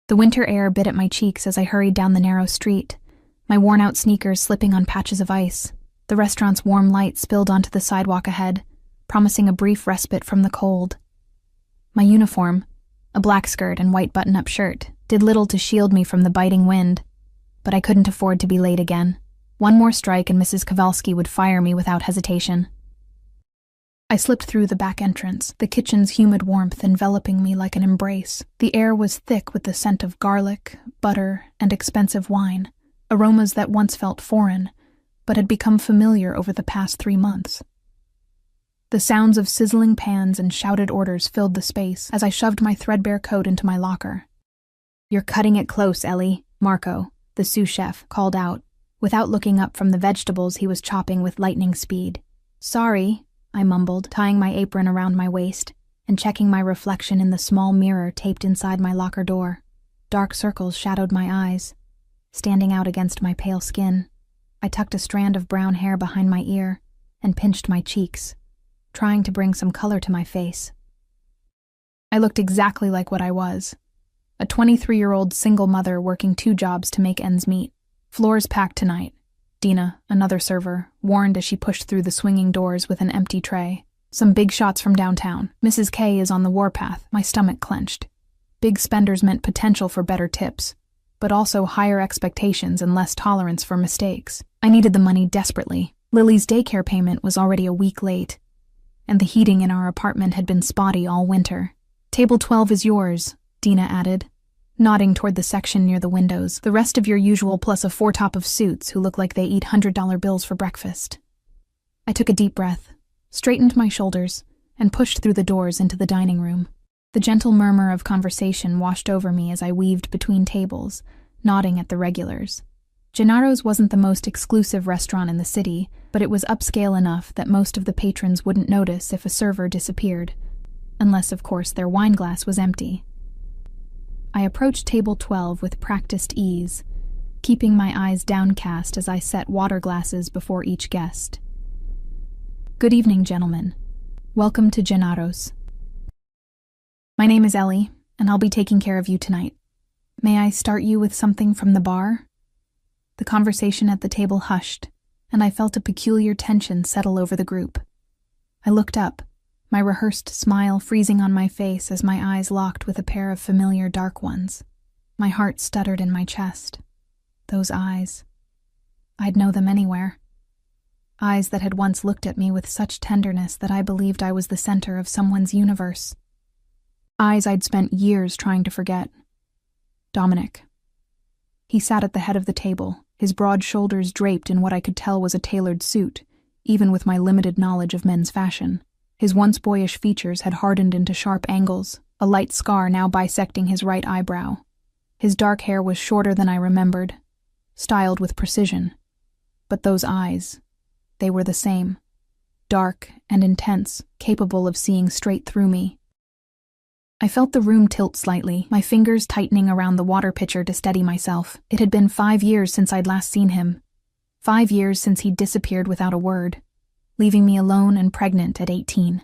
The winter air bit at my cheeks as I hurried down the narrow street, my worn-out sneakers slipping on patches of ice. The restaurant's warm light spilled onto the sidewalk ahead, promising a brief respite from the cold. My uniform, a black skirt and white button-up shirt, did little to shield me from the biting wind, but I couldn't afford to be late again. One more strike and Mrs. Kowalski would fire me without hesitation. I slipped through the back entrance, the kitchen's humid warmth enveloping me like an embrace. The air was thick with the scent of garlic, butter, and expensive wine, aromas that once felt foreign, but had become familiar over the past 3 months. The sounds of sizzling pans and shouted orders filled the space as I shoved my threadbare coat into my locker. "You're cutting it close, Ellie," Marco, the sous chef, called out, without looking up from the vegetables he was chopping with lightning speed. "Sorry," I mumbled, tying my apron around my waist and checking my reflection in the small mirror taped inside my locker door. Dark circles shadowed my eyes, standing out against my pale skin. I tucked a strand of brown hair behind my ear and pinched my cheeks, trying to bring some color to my face. I looked exactly like what I was, a 23-year-old single mother working 2 jobs to make ends meet. "Floor's packed tonight," Dina, another server, warned as she pushed through the swinging doors with an empty tray. "Some big shots from downtown. Mrs. K is on the warpath." My stomach clenched. Big spenders meant potential for better tips, but also higher expectations and less tolerance for mistakes. I needed the money desperately. Lily's daycare payment was already a week late, and the heating in our apartment had been spotty all winter. "Table 12 is yours," Dina added, nodding toward the section near the windows. "The rest of your usual plus a 4-top of suits who look like they eat $100 bills for breakfast." I took a deep breath, straightened my shoulders, and pushed through the doors into the dining room. The gentle murmur of conversation washed over me as I weaved between tables, nodding at the regulars. Gennaro's wasn't the most exclusive restaurant in the city, but it was upscale enough that most of the patrons wouldn't notice if a server disappeared, unless, of course, their wine glass was empty. I approached table 12 with practiced ease, keeping my eyes downcast as I set water glasses before each guest. "Good evening, gentlemen. Welcome to Gennaro's. My name is Ellie, and I'll be taking care of you tonight. May I start you with something from the bar?" The conversation at the table hushed, and I felt a peculiar tension settle over the group. I looked up, my rehearsed smile freezing on my face as my eyes locked with a pair of familiar dark ones. My heart stuttered in my chest. Those eyes. I'd know them anywhere. Eyes that had once looked at me with such tenderness that I believed I was the center of someone's universe. Eyes I'd spent years trying to forget. Dominic. He sat at the head of the table, his broad shoulders draped in what I could tell was a tailored suit, even with my limited knowledge of men's fashion. His once boyish features had hardened into sharp angles, a light scar now bisecting his right eyebrow. His dark hair was shorter than I remembered, styled with precision. But those eyes, they were the same. Dark and intense, capable of seeing straight through me. I felt the room tilt slightly, my fingers tightening around the water pitcher to steady myself. It had been 5 years since I'd last seen him. 5 years since he'd disappeared without a word, leaving me alone and pregnant at 18.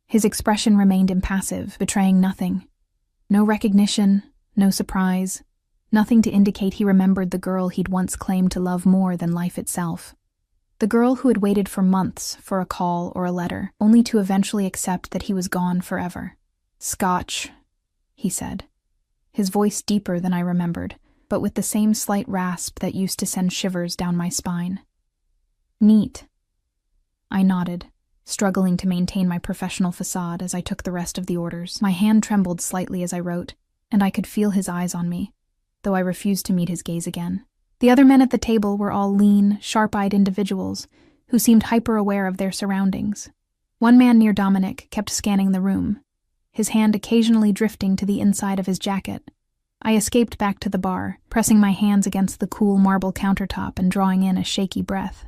His expression remained impassive, betraying nothing. No recognition, no surprise, nothing to indicate he remembered the girl he'd once claimed to love more than life itself. The girl who had waited for months for a call or a letter, only to eventually accept that he was gone forever. "Scotch," he said, his voice deeper than I remembered, but with the same slight rasp that used to send shivers down my spine. "Neat." I nodded, struggling to maintain my professional facade as I took the rest of the orders. My hand trembled slightly as I wrote, and I could feel his eyes on me, though I refused to meet his gaze again. The other men at the table were all lean, sharp-eyed individuals who seemed hyper-aware of their surroundings. One man near Dominic kept scanning the room, his hand occasionally drifting to the inside of his jacket. I escaped back to the bar, pressing my hands against the cool marble countertop and drawing in a shaky breath.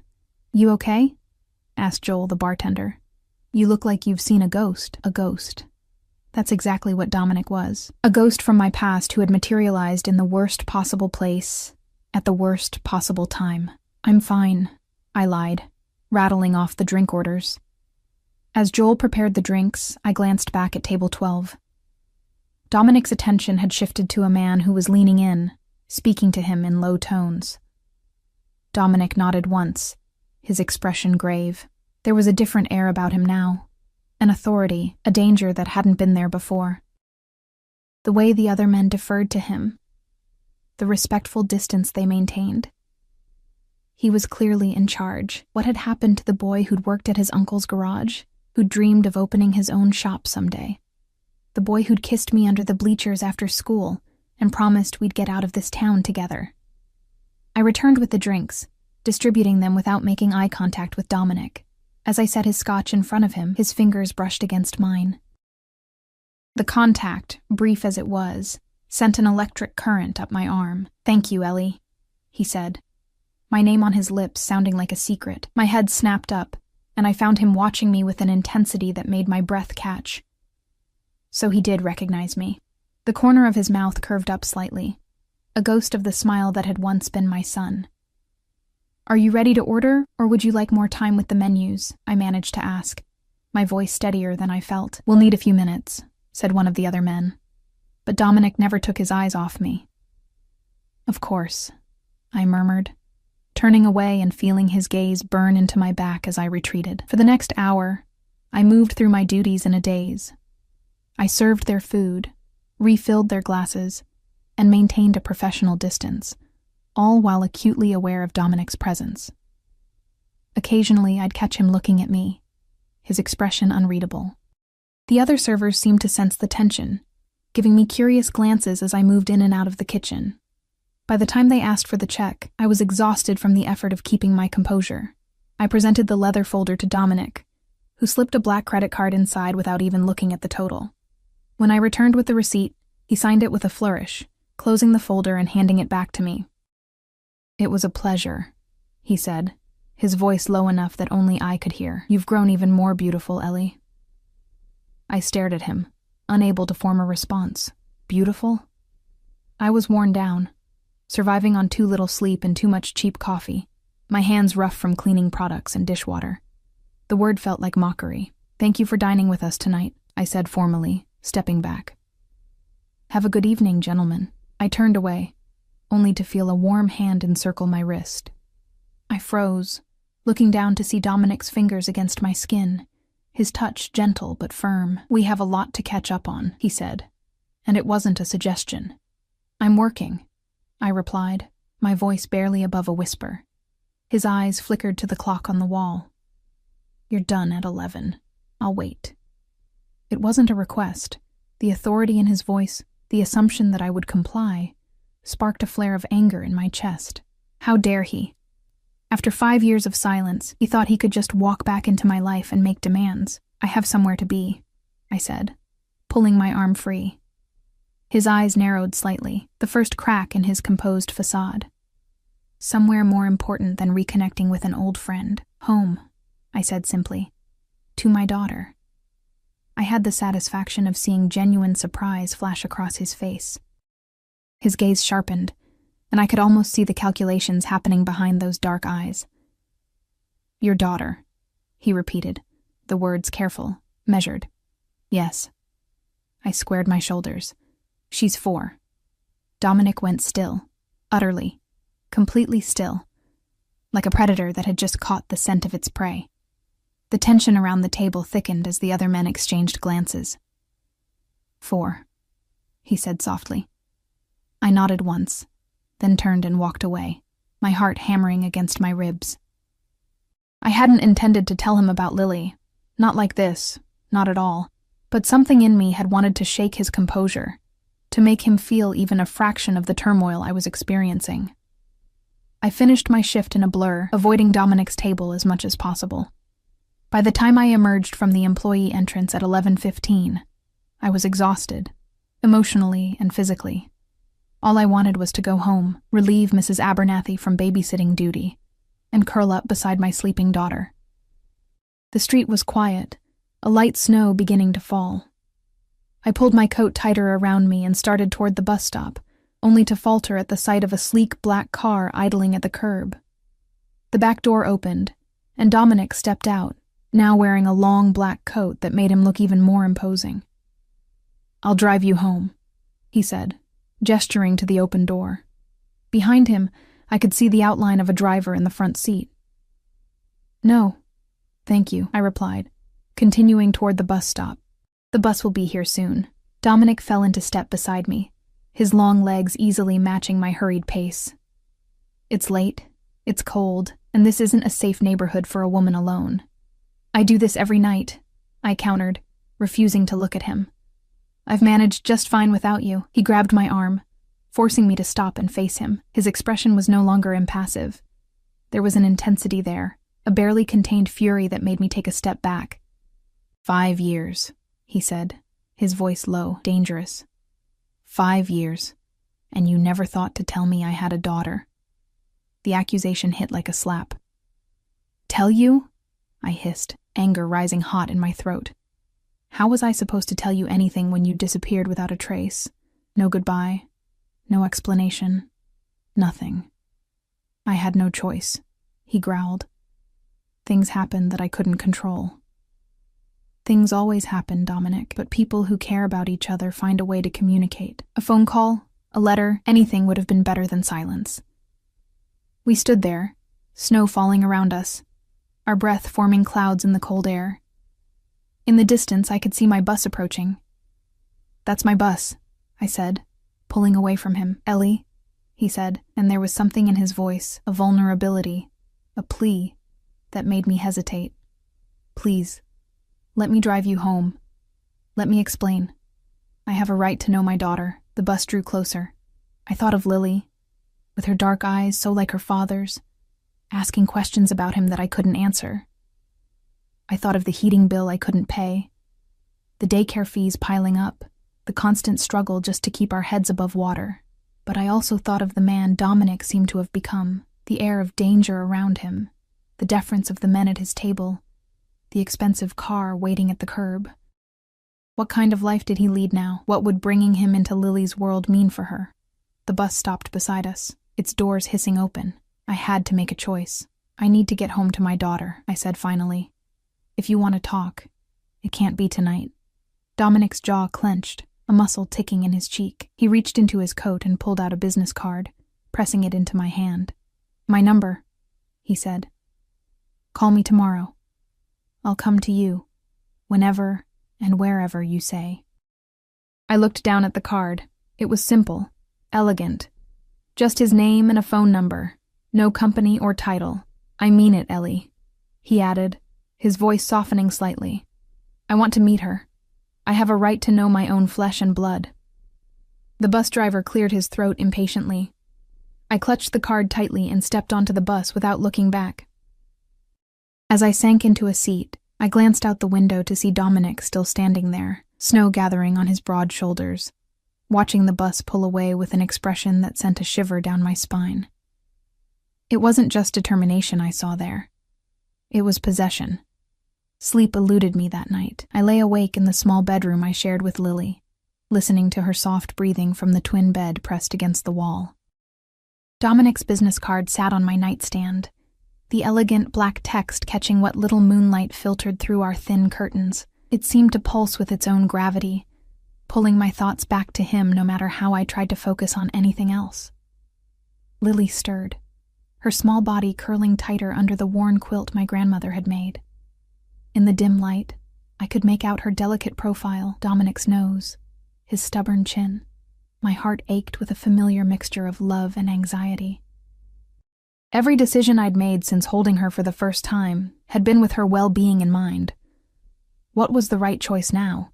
"You okay?" asked Joel, the bartender. "You look like you've seen a ghost." A ghost. That's exactly what Dominic was. A ghost from my past who had materialized in the worst possible place, at the worst possible time. "I'm fine," I lied, rattling off the drink orders. As Joel prepared the drinks, I glanced back at table 12. Dominic's attention had shifted to a man who was leaning in, speaking to him in low tones. Dominic nodded once, his expression grave. There was a different air about him now, an authority, a danger that hadn't been there before. The way the other men deferred to him, the respectful distance they maintained. He was clearly in charge. What had happened to the boy who'd worked at his uncle's garage, who'd dreamed of opening his own shop someday? The boy who'd kissed me under the bleachers after school and promised we'd get out of this town together. I returned with the drinks, distributing them without making eye contact with Dominic. As I set his scotch in front of him, his fingers brushed against mine. The contact, brief as it was, sent an electric current up my arm. "Thank you, Ellie," he said, my name on his lips sounding like a secret. My head snapped up, and I found him watching me with an intensity that made my breath catch. So he did recognize me. The corner of his mouth curved up slightly, a ghost of the smile that had once been my son. "Are you ready to order, or would you like more time with the menus?" I managed to ask, my voice steadier than I felt. "We'll need a few minutes," said one of the other men. But Dominic never took his eyes off me. "Of course," I murmured, turning away and feeling his gaze burn into my back as I retreated. For the next hour, I moved through my duties in a daze. I served their food, refilled their glasses, and maintained a professional distance, all while acutely aware of Dominic's presence. Occasionally, I'd catch him looking at me, his expression unreadable. The other servers seemed to sense the tension, giving me curious glances as I moved in and out of the kitchen. By the time they asked for the check, I was exhausted from the effort of keeping my composure. I presented the leather folder to Dominic, who slipped a black credit card inside without even looking at the total. When I returned with the receipt, he signed it with a flourish, closing the folder and handing it back to me. "It was a pleasure," he said, his voice low enough that only I could hear. "You've grown even more beautiful, Ellie." I stared at him, unable to form a response. Beautiful? I was worn down, surviving on too little sleep and too much cheap coffee, my hands rough from cleaning products and dishwater. The word felt like mockery. "Thank you for dining with us tonight," I said formally, stepping back. "Have a good evening, gentlemen." I turned away, only to feel a warm hand encircle my wrist. I froze, looking down to see Dominic's fingers against my skin, his touch gentle but firm. "We have a lot to catch up on," he said, and it wasn't a suggestion. "I'm working," I replied, my voice barely above a whisper. His eyes flickered to the clock on the wall. "You're done at 11. I'll wait." It wasn't a request. The authority in his voice, the assumption that I would comply, sparked a flare of anger in my chest. How dare he? After 5 years of silence, he thought he could just walk back into my life and make demands. "I have somewhere to be," I said, pulling my arm free. His eyes narrowed slightly, the first crack in his composed facade. "Somewhere more important than reconnecting with an old friend. Home," I said simply. "To my daughter." I had the satisfaction of seeing genuine surprise flash across his face. His gaze sharpened, and I could almost see the calculations happening behind those dark eyes. "Your daughter," he repeated, the words careful, measured. "Yes." I squared my shoulders. "She's 4. Dominic went still, utterly, completely still, like a predator that had just caught the scent of its prey. The tension around the table thickened as the other men exchanged glances. 4, he said softly. I nodded once, then turned and walked away, my heart hammering against my ribs. I hadn't intended to tell him about Lily. Not like this, not at all. But something in me had wanted to shake his composure, to make him feel even a fraction of the turmoil I was experiencing. I finished my shift in a blur, avoiding Dominic's table as much as possible. By the time I emerged from the employee entrance at 11:15, I was exhausted, emotionally and physically. All I wanted was to go home, relieve Mrs. Abernathy from babysitting duty, and curl up beside my sleeping daughter. The street was quiet, a light snow beginning to fall. I pulled my coat tighter around me and started toward the bus stop, only to falter at the sight of a sleek black car idling at the curb. The back door opened, and Dominic stepped out, now wearing a long black coat that made him look even more imposing. "I'll drive you home," he said, gesturing to the open door. Behind him, I could see the outline of a driver in the front seat. No, thank you, I replied, continuing toward the bus stop. The bus will be here soon. Dominic fell into step beside me, his long legs easily matching my hurried pace. It's late, it's cold, and this isn't a safe neighborhood for a woman alone. I do this every night, I countered, refusing to look at him. I've managed just fine without you. He grabbed my arm, forcing me to stop and face him. His expression was no longer impassive. There was an intensity there, a barely contained fury that made me take a step back. 5 years, he said, his voice low, dangerous. 5 years, and you never thought to tell me I had a daughter. The accusation hit like a slap. Tell you? I hissed, anger rising hot in my throat. How was I supposed to tell you anything when you disappeared without a trace? No goodbye, no explanation, nothing. I had no choice, he growled. Things happened that I couldn't control. Things always happen, Dominic, but people who care about each other find a way to communicate. A phone call, a letter, anything would have been better than silence. We stood there, snow falling around us, our breath forming clouds in the cold air. In the distance, I could see my bus approaching. That's my bus, I said, pulling away from him. Ellie, he said, and there was something in his voice, a vulnerability, a plea, that made me hesitate. Please, let me drive you home. Let me explain. I have a right to know my daughter. The bus drew closer. I thought of Lily, with her dark eyes so like her father's, asking questions about him that I couldn't answer. I thought of the heating bill I couldn't pay, the daycare fees piling up, the constant struggle just to keep our heads above water. But I also thought of the man Dominic seemed to have become, the air of danger around him, the deference of the men at his table, the expensive car waiting at the curb. What kind of life did he lead now? What would bringing him into Lily's world mean for her? The bus stopped beside us, its doors hissing open. I had to make a choice. I need to get home to my daughter, I said finally. If you want to talk, it can't be tonight. Dominic's jaw clenched, a muscle ticking in his cheek. He reached into his coat and pulled out a business card, pressing it into my hand. My number, he said. Call me tomorrow. I'll come to you, whenever and wherever you say. I looked down at the card. It was simple, elegant. Just his name and a phone number. No company or title. I mean it, Ellie, he added, his voice softening slightly. I want to meet her. I have a right to know my own flesh and blood. The bus driver cleared his throat impatiently. I clutched the card tightly and stepped onto the bus without looking back. As I sank into a seat, I glanced out the window to see Dominic still standing there, snow gathering on his broad shoulders, watching the bus pull away with an expression that sent a shiver down my spine. It wasn't just determination I saw there. It was possession. Sleep eluded me that night. I lay awake in the small bedroom I shared with Lily, listening to her soft breathing from the twin bed pressed against the wall. Dominic's business card sat on my nightstand, the elegant black text catching what little moonlight filtered through our thin curtains. It seemed to pulse with its own gravity, pulling my thoughts back to him no matter how I tried to focus on anything else. Lily stirred, her small body curling tighter under the worn quilt my grandmother had made. In the dim light, I could make out her delicate profile, Dominic's nose, his stubborn chin. My heart ached with a familiar mixture of love and anxiety. Every decision I'd made since holding her for the first time had been with her well-being in mind. What was the right choice now?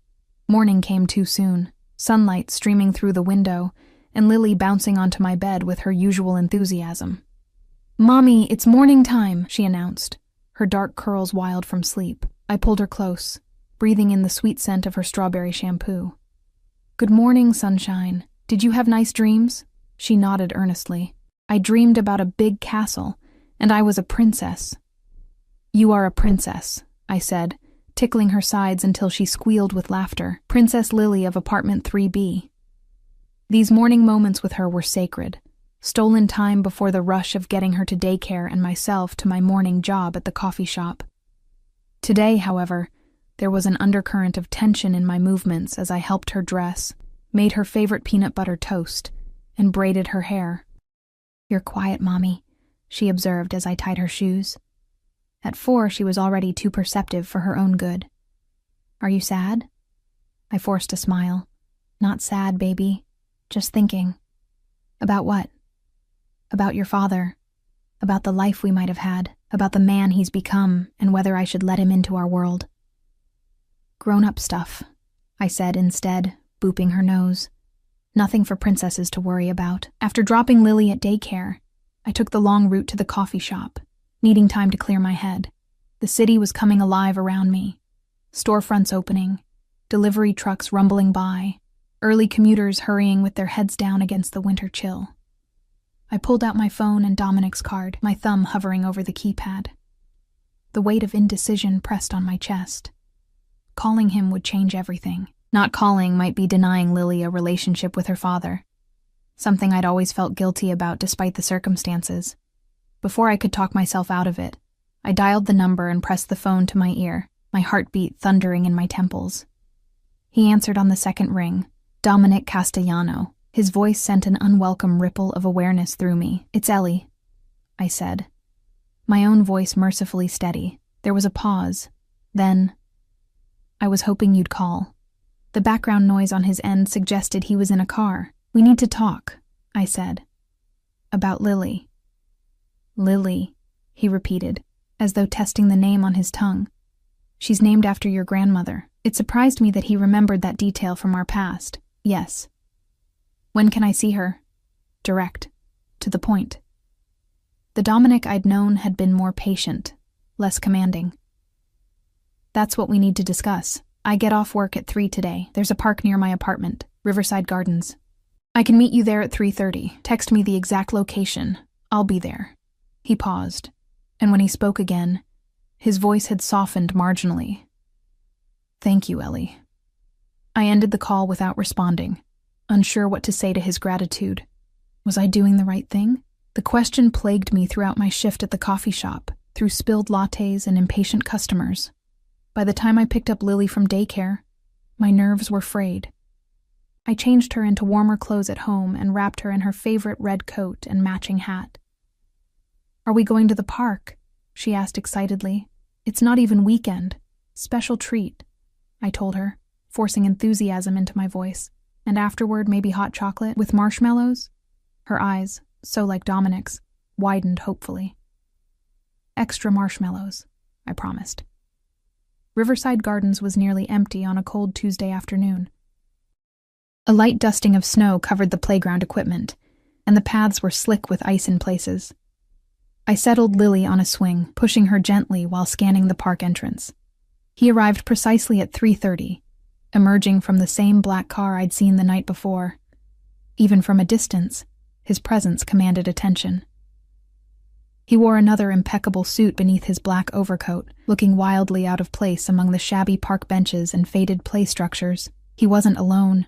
Morning came too soon, sunlight streaming through the window, and Lily bouncing onto my bed with her usual enthusiasm. "Mommy, it's morning time," she announced, her dark curls wild from sleep. I pulled her close, breathing in the sweet scent of her strawberry shampoo. "Good morning, sunshine. Did you have nice dreams?" She nodded earnestly. "I dreamed about a big castle, and I was a princess." "You are a princess," I said, tickling her sides until she squealed with laughter. "Princess Lily of apartment 3B. These morning moments with her were sacred, stolen time before the rush of getting her to daycare and myself to my morning job at the coffee shop. Today, however, there was an undercurrent of tension in my movements as I helped her dress, made her favorite peanut butter toast, and braided her hair. "You're quiet, Mommy," she observed as I tied her shoes. At 4, she was already too perceptive for her own good. "Are you sad?" I forced a smile. "Not sad, baby. Just thinking." "About what?" "About your father. About the life we might have had. About the man he's become, and whether I should let him into our world." "Grown-up stuff," I said instead, booping her nose. "Nothing for princesses to worry about." After dropping Lily at daycare, I took the long route to the coffee shop, needing time to clear my head. The city was coming alive around me. Storefronts opening, delivery trucks rumbling by, early commuters hurrying with their heads down against the winter chill. I pulled out my phone and Dominic's card, my thumb hovering over the keypad. The weight of indecision pressed on my chest. Calling him would change everything. Not calling might be denying Lily a relationship with her father, something I'd always felt guilty about despite the circumstances. Before I could talk myself out of it, I dialed the number and pressed the phone to my ear, my heartbeat thundering in my temples. He answered on the second ring, Dominic Castellano. His voice sent an unwelcome ripple of awareness through me. "It's Ellie," I said, my own voice mercifully steady. There was a pause. Then, "I was hoping you'd call." The background noise on his end suggested he was in a car. "We need to talk," I said. "About Lily." "Lily," he repeated, as though testing the name on his tongue. "She's named after your grandmother." It surprised me that he remembered that detail from our past. "Yes." "When can I see her?" Direct. To the point. The Dominic I'd known had been more patient, less commanding. "That's what we need to discuss. I get off work at 3 today. There's a park near my apartment, Riverside Gardens. I can meet you there at 3:30. Text me the exact location. I'll be there." He paused, and when he spoke again, his voice had softened marginally. "Thank you, Ellie." I ended the call without responding, unsure what to say to his gratitude. Was I doing the right thing? The question plagued me throughout my shift at the coffee shop, through spilled lattes and impatient customers. By the time I picked up Lily from daycare, my nerves were frayed. I changed her into warmer clothes at home and wrapped her in her favorite red coat and matching hat. "Are we going to the park?" she asked excitedly. "It's not even weekend. Special treat," I told her, forcing enthusiasm into my voice. "And afterward, maybe hot chocolate with marshmallows?" Her eyes, so like Dominic's, widened hopefully. "Extra marshmallows," I promised. Riverside Gardens was nearly empty on a cold Tuesday afternoon. A light dusting of snow covered the playground equipment, and the paths were slick with ice in places. I settled Lily on a swing, pushing her gently while scanning the park entrance. He arrived precisely at 3:30, emerging from the same black car I'd seen the night before. Even from a distance, his presence commanded attention. He wore another impeccable suit beneath his black overcoat, looking wildly out of place among the shabby park benches and faded play structures. He wasn't alone.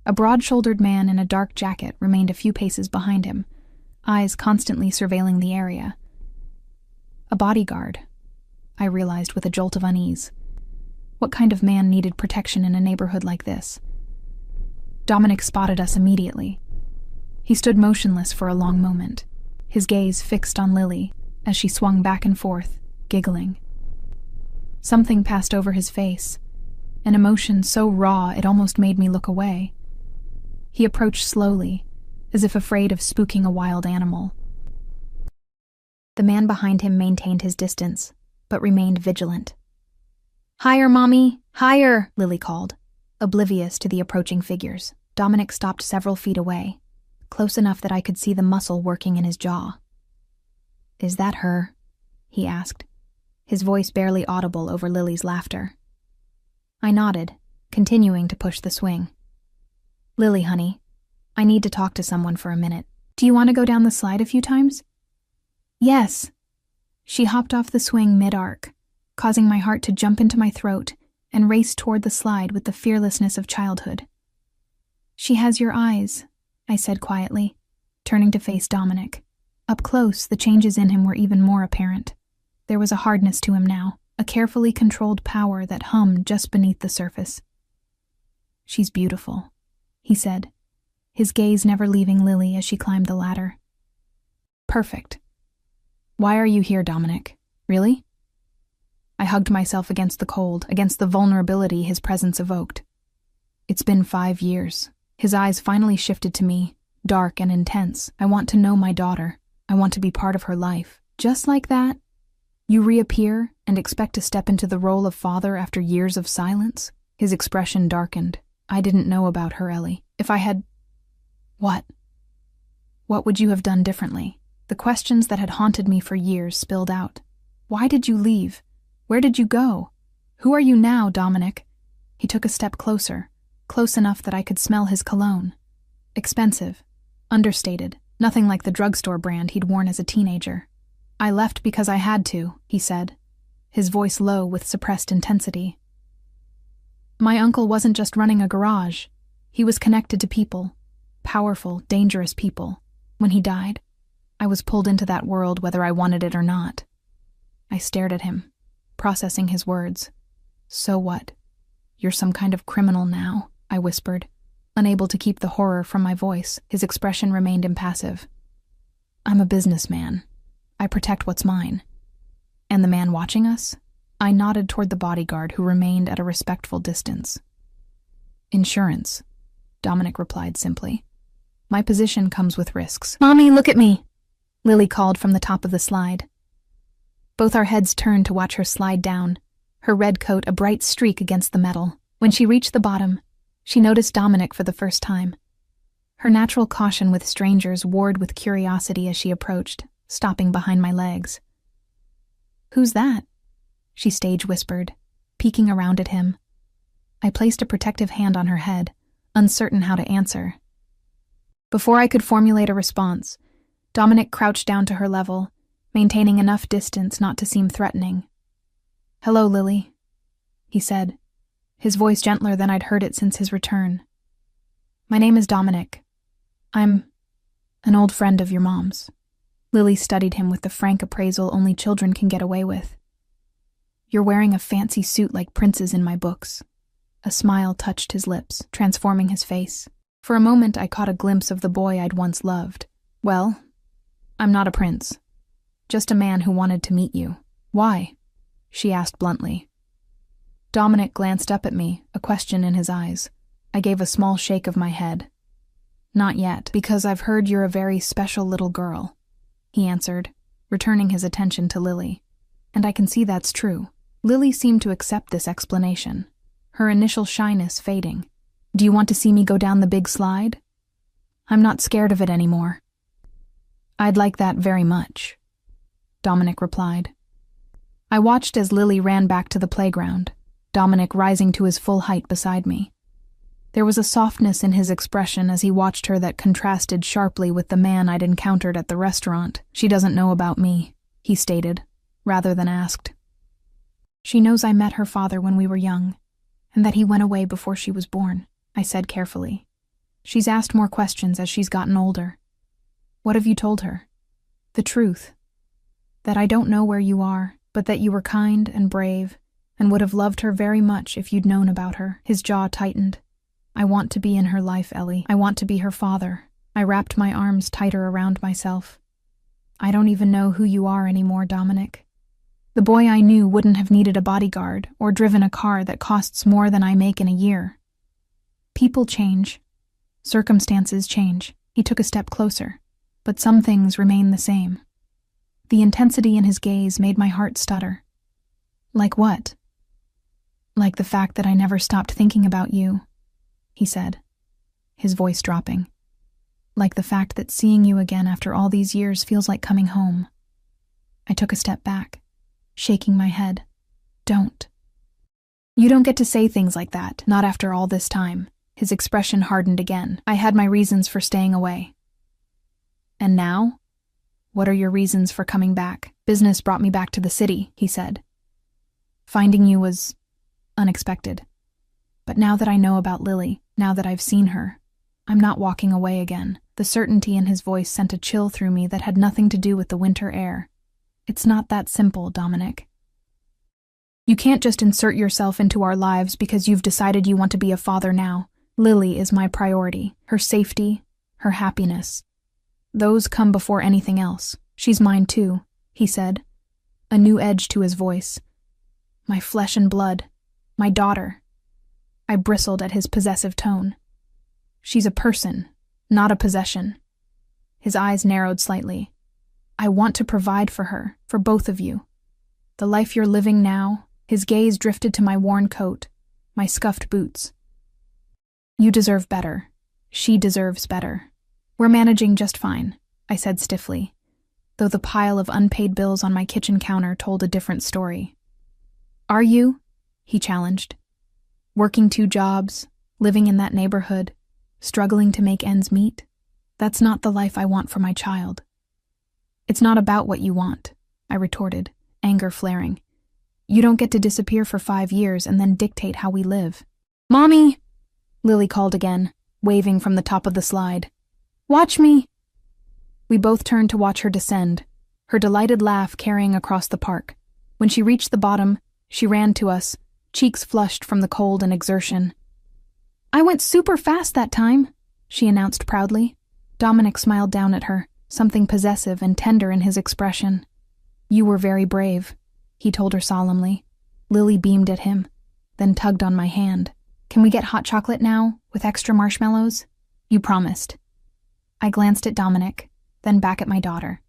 A broad-shouldered man in a dark jacket remained a few paces behind him, eyes constantly surveilling the area. A bodyguard, I realized with a jolt of unease. What kind of man needed protection in a neighborhood like this? Dominic spotted us immediately. He stood motionless for a long moment, his gaze fixed on Lily as she swung back and forth, giggling. Something passed over his face, an emotion so raw it almost made me look away. He approached slowly, as if afraid of spooking a wild animal. The man behind him maintained his distance, but remained vigilant. "Higher, Mommy! Higher!" Lily called, oblivious to the approaching figures. Dominic stopped several feet away, close enough that I could see the muscle working in his jaw. "Is that her?" he asked, his voice barely audible over Lily's laughter. I nodded, continuing to push the swing. "Lily, honey, I need to talk to someone for a minute. Do you want to go down the slide a few times?" "Yes." She hopped off the swing mid-arc, causing my heart to jump into my throat and race toward the slide with the fearlessness of childhood. "She has your eyes," I said quietly, turning to face Dominic. Up close, the changes in him were even more apparent. There was a hardness to him now, a carefully controlled power that hummed just beneath the surface. "She's beautiful," he said, his gaze never leaving Lily as she climbed the ladder. Perfect. Why are you here, Dominic? Really? I hugged myself against the cold, against the vulnerability his presence evoked. It's been 5 years. His eyes finally shifted to me, dark and intense. I want to know my daughter. I want to be part of her life. Just like that, you reappear and expect to step into the role of father after years of silence? His expression darkened. I didn't know about her, Ellie. If I had... What? What would you have done differently? The questions that had haunted me for years spilled out. Why did you leave? Where did you go? Who are you now, Dominic? He took a step closer, close enough that I could smell his cologne. Expensive, understated, nothing like the drugstore brand he'd worn as a teenager. I left because I had to, he said, his voice low with suppressed intensity. My uncle wasn't just running a garage. He was connected to people, powerful, dangerous people. When he died, I was pulled into that world whether I wanted it or not. I stared at him, processing his words. So what? You're some kind of criminal now, I whispered, unable to keep the horror from my voice. His expression remained impassive. I'm a businessman. I protect what's mine. And the man watching us? I nodded toward the bodyguard who remained at a respectful distance. Insurance, Dominic replied simply. My position comes with risks. Mommy, look at me, Lily called from the top of the slide. Both our heads turned to watch her slide down, her red coat a bright streak against the metal. When she reached the bottom, she noticed Dominic for the first time. Her natural caution with strangers warred with curiosity as she approached, stopping behind my legs. Who's that? She stage whispered, peeking around at him. I placed a protective hand on her head, uncertain how to answer. Before I could formulate a response, Dominic crouched down to her level, maintaining enough distance not to seem threatening. Hello, Lily, he said, his voice gentler than I'd heard it since his return. My name is Dominic. I'm an old friend of your mom's. Lily studied him with the frank appraisal only children can get away with. You're wearing a fancy suit like princes in my books. A smile touched his lips, transforming his face. For a moment I caught a glimpse of the boy I'd once loved. Well, I'm not a prince. Just a man who wanted to meet you. Why? She asked bluntly. Dominic glanced up at me, a question in his eyes. I gave a small shake of my head. Not yet, because I've heard you're a very special little girl, he answered, returning his attention to Lily. And I can see that's true. Lily seemed to accept this explanation, her initial shyness fading. Do you want to see me go down the big slide? I'm not scared of it anymore. I'd like that very much, Dominic replied. I watched as Lily ran back to the playground, Dominic rising to his full height beside me. There was a softness in his expression as he watched her that contrasted sharply with the man I'd encountered at the restaurant. She doesn't know about me, he stated, rather than asked. She knows I met her father when we were young, and that he went away before she was born, I said carefully. She's asked more questions as she's gotten older. What have you told her? The truth. That I don't know where you are, but that you were kind and brave, and would have loved her very much if you'd known about her. His jaw tightened. I want to be in her life, Ellie. I want to be her father. I wrapped my arms tighter around myself. I don't even know who you are anymore, Dominic. The boy I knew wouldn't have needed a bodyguard or driven a car that costs more than I make in a year. People change. Circumstances change. He took a step closer, but some things remain the same. The intensity in his gaze made my heart stutter. Like what? Like the fact that I never stopped thinking about you, he said, his voice dropping. Like the fact that seeing you again after all these years feels like coming home. I took a step back, shaking my head. Don't. You don't get to say things like that, not after all this time. His expression hardened again. I had my reasons for staying away. And now? What are your reasons for coming back? Business brought me back to the city, he said. Finding you was unexpected. But now that I know about Lily, now that I've seen her, I'm not walking away again. The certainty in his voice sent a chill through me that had nothing to do with the winter air. It's not that simple, Dominic. You can't just insert yourself into our lives because you've decided you want to be a father now. Lily is my priority. Her safety, her happiness. Those come before anything else. She's mine too, he said, a new edge to his voice. My flesh and blood. My daughter. I bristled at his possessive tone. She's a person, not a possession. His eyes narrowed slightly. I want to provide for her, for both of you. The life you're living now. His gaze drifted to my worn coat, my scuffed boots. You deserve better. She deserves better. We're managing just fine, I said stiffly, though the pile of unpaid bills on my kitchen counter told a different story. Are you? He challenged. Working 2 jobs, living in that neighborhood, struggling to make ends meet? That's not the life I want for my child. It's not about what you want, I retorted, anger flaring. You don't get to disappear for 5 years and then dictate how we live. Mommy! Lily called again, waving from the top of the slide. Watch me! We both turned to watch her descend, her delighted laugh carrying across the park. When she reached the bottom, she ran to us, cheeks flushed from the cold and exertion. I went super fast that time, she announced proudly. Dominic smiled down at her, something possessive and tender in his expression. You were very brave, he told her solemnly. Lily beamed at him, then tugged on my hand. Can we get hot chocolate now, with extra marshmallows? You promised. I glanced at Dominic, then back at my daughter.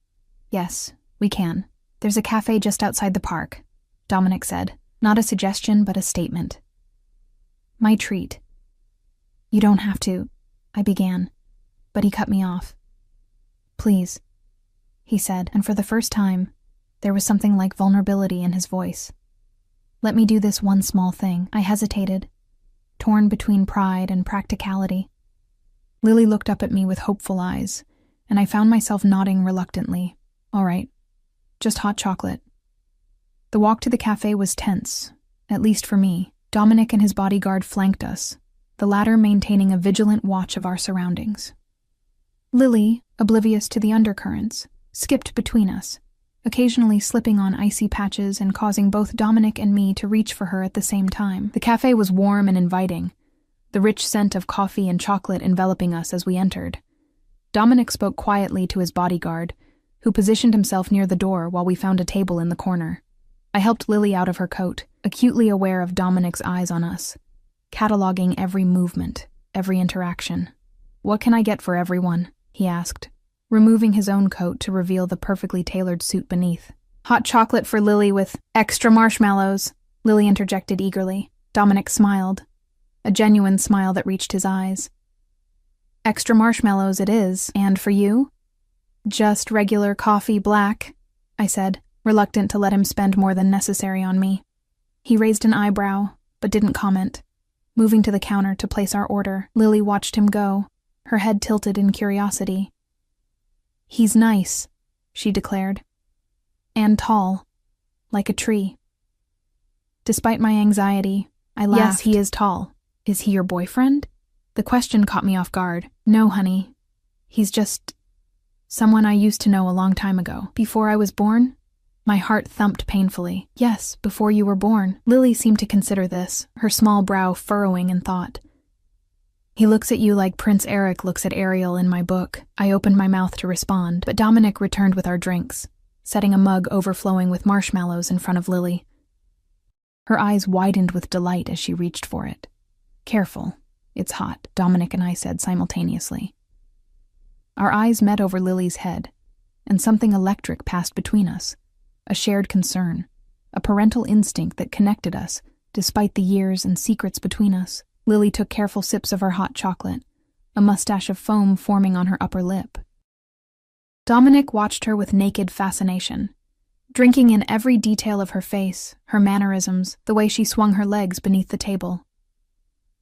Yes, we can. There's a cafe just outside the park, Dominic said. Not a suggestion, but a statement. My treat. You don't have to, I began, but he cut me off. Please, he said, and for the first time, there was something like vulnerability in his voice. Let me do this one small thing. I hesitated, torn between pride and practicality. Lily looked up at me with hopeful eyes, and I found myself nodding reluctantly. All right, just hot chocolate. The walk to the cafe was tense, at least for me. Dominic and his bodyguard flanked us, the latter maintaining a vigilant watch of our surroundings. Lily, oblivious to the undercurrents, skipped between us, occasionally slipping on icy patches and causing both Dominic and me to reach for her at the same time. The cafe was warm and inviting, the rich scent of coffee and chocolate enveloping us as we entered. Dominic spoke quietly to his bodyguard, who positioned himself near the door while we found a table in the corner. I helped Lily out of her coat, acutely aware of Dominic's eyes on us, cataloging every movement, every interaction. What can I get for everyone? He asked, removing his own coat to reveal the perfectly tailored suit beneath. Hot chocolate for Lily with extra marshmallows, Lily interjected eagerly. Dominic smiled, a genuine smile that reached his eyes. Extra marshmallows it is, and for you? Just regular coffee black, I said, reluctant to let him spend more than necessary on me. He raised an eyebrow, but didn't comment. Moving to the counter to place our order, Lily watched him go, her head tilted in curiosity. He's nice, she declared. And tall, like a tree. Despite my anxiety, I laughed. Yes, he is tall. Is he your boyfriend? The question caught me off guard. No, honey. He's just someone I used to know a long time ago. Before I was born? My heart thumped painfully. Yes, before you were born. Lily seemed to consider this, her small brow furrowing in thought. He looks at you like Prince Eric looks at Ariel in my book. I opened my mouth to respond, but Dominic returned with our drinks, setting a mug overflowing with marshmallows in front of Lily. Her eyes widened with delight as she reached for it. Careful. It's hot, Dominic and I said simultaneously. Our eyes met over Lily's head, and something electric passed between us. A shared concern, a parental instinct that connected us, despite the years and secrets between us. Lily took careful sips of her hot chocolate, a mustache of foam forming on her upper lip. Dominic watched her with naked fascination, drinking in every detail of her face, her mannerisms, the way she swung her legs beneath the table.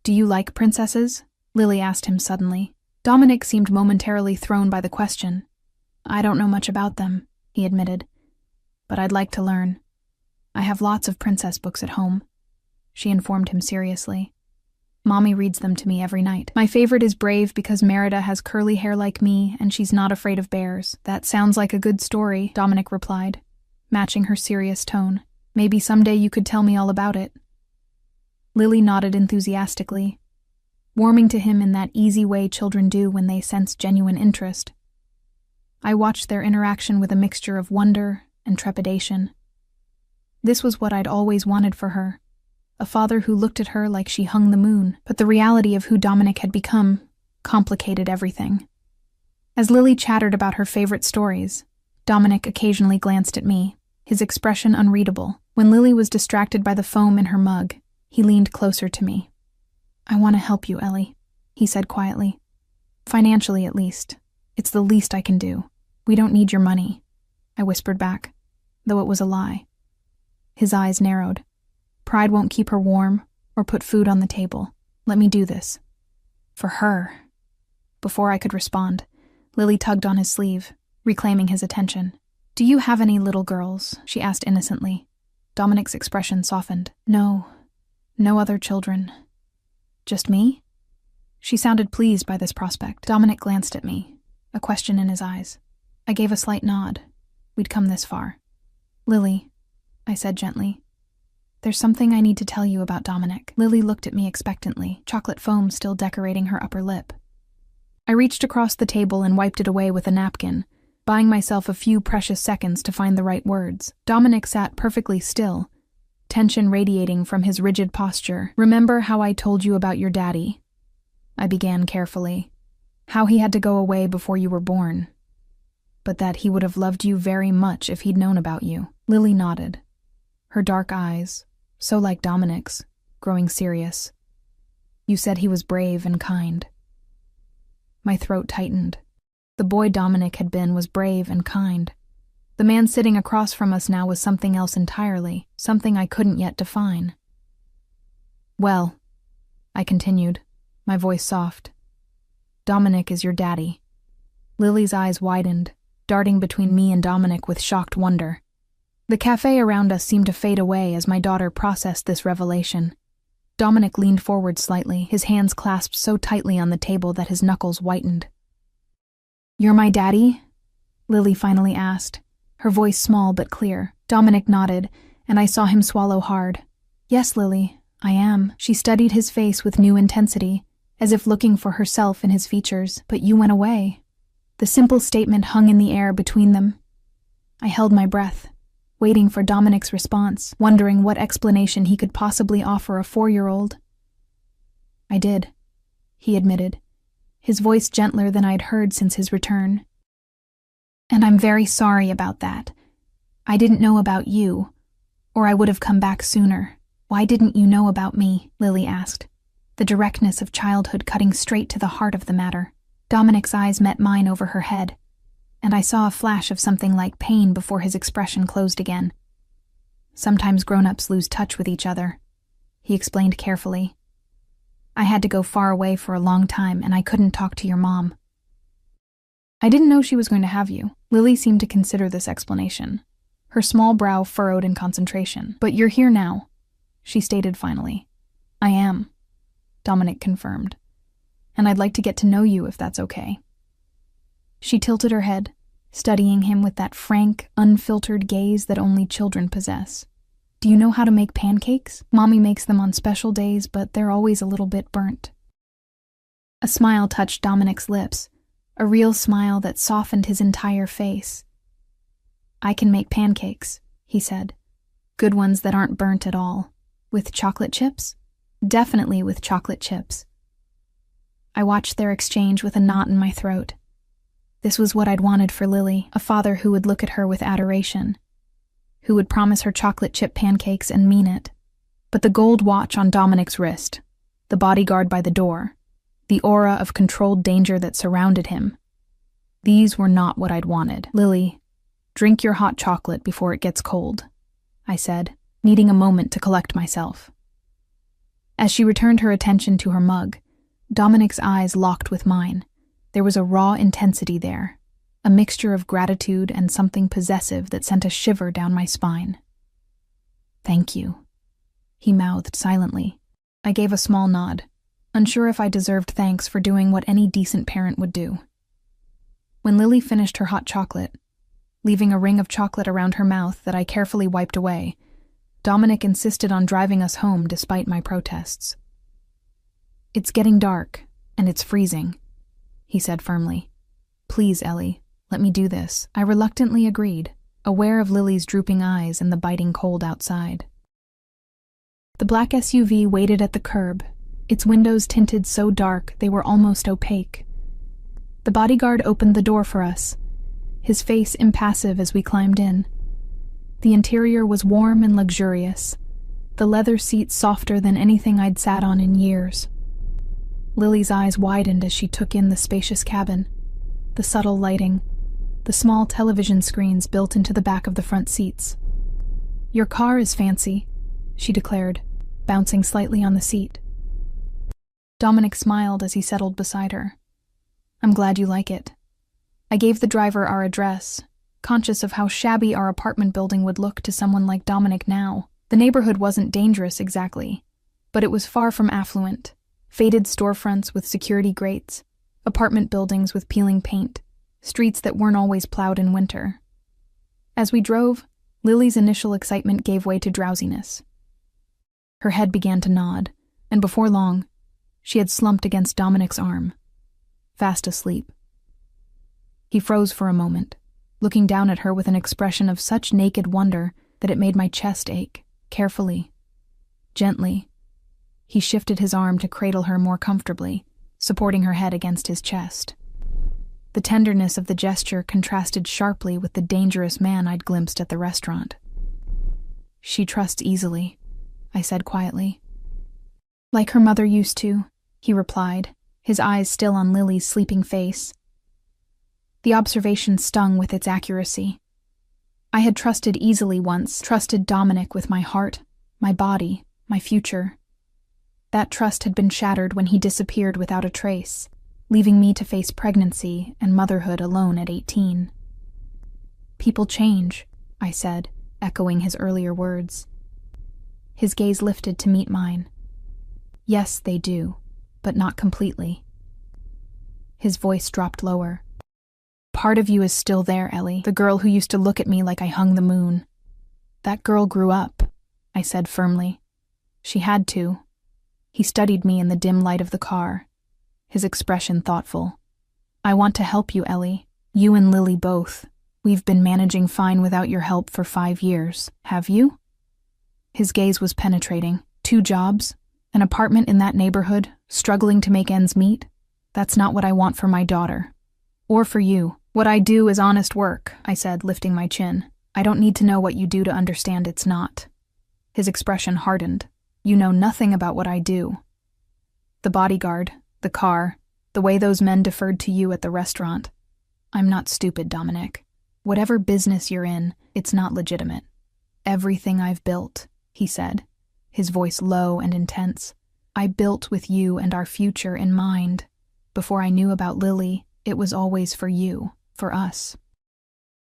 Do you like princesses? Lily asked him suddenly. Dominic seemed momentarily thrown by the question. I don't know much about them, he admitted, but I'd like to learn. I have lots of princess books at home, she informed him seriously. Mommy reads them to me every night. My favorite is Brave because Merida has curly hair like me and she's not afraid of bears. That sounds like a good story, Dominic replied, matching her serious tone. Maybe someday you could tell me all about it. Lily nodded enthusiastically. warming to him in that easy way children do when they sense genuine interest. I watched their interaction with a mixture of wonder and trepidation. This was what I'd always wanted for her, a father who looked at her like she hung the moon, but the reality of who Dominic had become complicated everything. As Lily chattered about her favorite stories, Dominic occasionally glanced at me, his expression unreadable. When Lily was distracted by the foam in her mug, he leaned closer to me. "I want to help you, Ellie," he said quietly. "Financially, at least. It's the least I can do. We don't need your money," I whispered back, though it was a lie. His eyes narrowed. "Pride won't keep her warm or put food on the table. Let me do this. For her." Before I could respond, Lily tugged on his sleeve, reclaiming his attention. "Do you have any little girls?" she asked innocently. Dominic's expression softened. "No other children. Just me?" She sounded pleased by this prospect. Dominic glanced at me, a question in his eyes. I gave a slight nod. We'd come this far. "Lily," I said gently, "there's something I need to tell you about Dominic." Lily looked at me expectantly, chocolate foam still decorating her upper lip. I reached across the table and wiped it away with a napkin, buying myself a few precious seconds to find the right words. Dominic sat perfectly still, tension radiating from his rigid posture. "Remember how I told you about your daddy?" I began carefully. "How he had to go away before you were born, but that he would have loved you very much if he'd known about you." Lily nodded, her dark eyes, so like Dominic's, growing serious. "You said he was brave and kind." My throat tightened. The boy Dominic had been was brave and kind. The man sitting across from us now was something else entirely, something I couldn't yet define. "Well," I continued, my voice soft, "Dominic is your daddy." Lily's eyes widened, darting between me and Dominic with shocked wonder. The cafe around us seemed to fade away as my daughter processed this revelation. Dominic leaned forward slightly, his hands clasped so tightly on the table that his knuckles whitened. "You're my daddy?" Lily finally asked, her voice small but clear. Dominic nodded, and I saw him swallow hard. "Yes, Lily, I am." She studied his face with new intensity, as if looking for herself in his features. "But you went away." The simple statement hung in the air between them. I held my breath, waiting for Dominic's response, wondering what explanation he could possibly offer a 4-year-old. "I did," he admitted, his voice gentler than I'd heard since his return. "And I'm very sorry about that. I didn't know about you, or I would have come back sooner." "Why didn't you know about me?" Lily asked, the directness of childhood cutting straight to the heart of the matter. Dominic's eyes met mine over her head, and I saw a flash of something like pain before his expression closed again. "Sometimes grown-ups lose touch with each other," he explained carefully. "I had to go far away for a long time, and I couldn't talk to your mom." "I didn't know she was going to have you." Lily seemed to consider this explanation, her small brow furrowed in concentration. "But you're here now," she stated finally. "I am," Dominic confirmed. "And I'd like to get to know you if that's okay." She tilted her head, studying him with that frank, unfiltered gaze that only children possess. "Do you know how to make pancakes? Mommy makes them on special days, but they're always a little bit burnt." A smile touched Dominic's lips, a real smile that softened his entire face. "I can make pancakes," he said. "Good ones that aren't burnt at all. With chocolate chips?" "Definitely with chocolate chips." I watched their exchange with a knot in my throat. This was what I'd wanted for Lily, a father who would look at her with adoration, who would promise her chocolate chip pancakes and mean it. But the gold watch on Dominic's wrist, the bodyguard by the door, the aura of controlled danger that surrounded him, these were not what I'd wanted. "Lily, drink your hot chocolate before it gets cold," I said, needing a moment to collect myself. As she returned her attention to her mug, Dominic's eyes locked with mine. There was a raw intensity there, a mixture of gratitude and something possessive that sent a shiver down my spine. "Thank you," he mouthed silently. I gave a small nod, unsure if I deserved thanks for doing what any decent parent would do. When Lily finished her hot chocolate, leaving a ring of chocolate around her mouth that I carefully wiped away, Dominic insisted on driving us home despite my protests. "It's getting dark, and it's freezing," he said firmly. "Please, Ellie, let me do this." I reluctantly agreed, aware of Lily's drooping eyes and the biting cold outside. The black SUV waited at the curb, its windows tinted so dark they were almost opaque. The bodyguard opened the door for us, his face impassive as we climbed in. The interior was warm and luxurious, the leather seats softer than anything I'd sat on in years. Lily's eyes widened as she took in the spacious cabin, the subtle lighting, the small television screens built into the back of the front seats. "Your car is fancy," she declared, bouncing slightly on the seat. Dominic smiled as he settled beside her. "I'm glad you like it." I gave the driver our address, conscious of how shabby our apartment building would look to someone like Dominic now. The neighborhood wasn't dangerous exactly, but it was far from affluent. Faded storefronts with security grates, apartment buildings with peeling paint, streets that weren't always plowed in winter. As we drove, Lily's initial excitement gave way to drowsiness. Her head began to nod, and before long, she had slumped against Dominic's arm, fast asleep. He froze for a moment, looking down at her with an expression of such naked wonder that it made my chest ache. Carefully, gently, he shifted his arm to cradle her more comfortably, supporting her head against his chest. The tenderness of the gesture contrasted sharply with the dangerous man I'd glimpsed at the restaurant. "She trusts easily," I said quietly. "Like her mother used to," he replied, his eyes still on Lily's sleeping face. The observation stung with its accuracy. I had trusted easily once, trusted Dominic with my heart, my body, my future. That trust had been shattered when he disappeared without a trace, leaving me to face pregnancy and motherhood alone at 18. "People change," I said, echoing his earlier words. His gaze lifted to meet mine. "Yes, they do, but not completely." His voice dropped lower. "Part of you is still there, Ellie, the girl who used to look at me like I hung the moon. That girl grew up," I said firmly. "She had to." He studied me in the dim light of the car, his expression thoughtful. "I want to help you, Ellie. You and Lily both. We've been managing fine without your help for 5 years. Have you?" His gaze was penetrating. 2 jobs? An apartment in that neighborhood? Struggling to make ends meet? That's not what I want for my daughter. Or for you. "What I do is honest work," I said, lifting my chin. "I don't need to know what you do to understand it's not." His expression hardened. "You know nothing about what I do." The bodyguard, the car, the way those men deferred to you at the restaurant. "I'm not stupid, Dominic. Whatever business you're in, it's not legitimate. Everything I've built," he said, his voice low and intense, "I built with you and our future in mind. Before I knew about Lily, it was always for you, for us.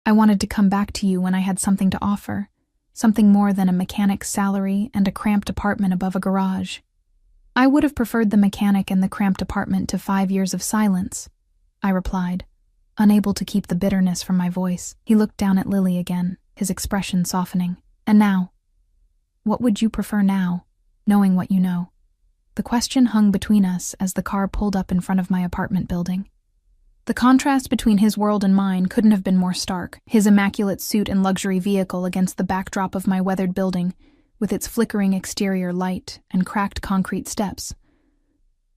I wanted to come back to you when I had something to offer, something more than a mechanic's salary and a cramped apartment above a garage. I would have preferred the mechanic and the cramped apartment to 5 years of silence," I replied, unable to keep the bitterness from my voice. He looked down at Lily again, his expression softening. "And now? What would you prefer now, knowing what you know?" The question hung between us as the car pulled up in front of my apartment building. The contrast between his world and mine couldn't have been more stark, his immaculate suit and luxury vehicle against the backdrop of my weathered building, with its flickering exterior light and cracked concrete steps.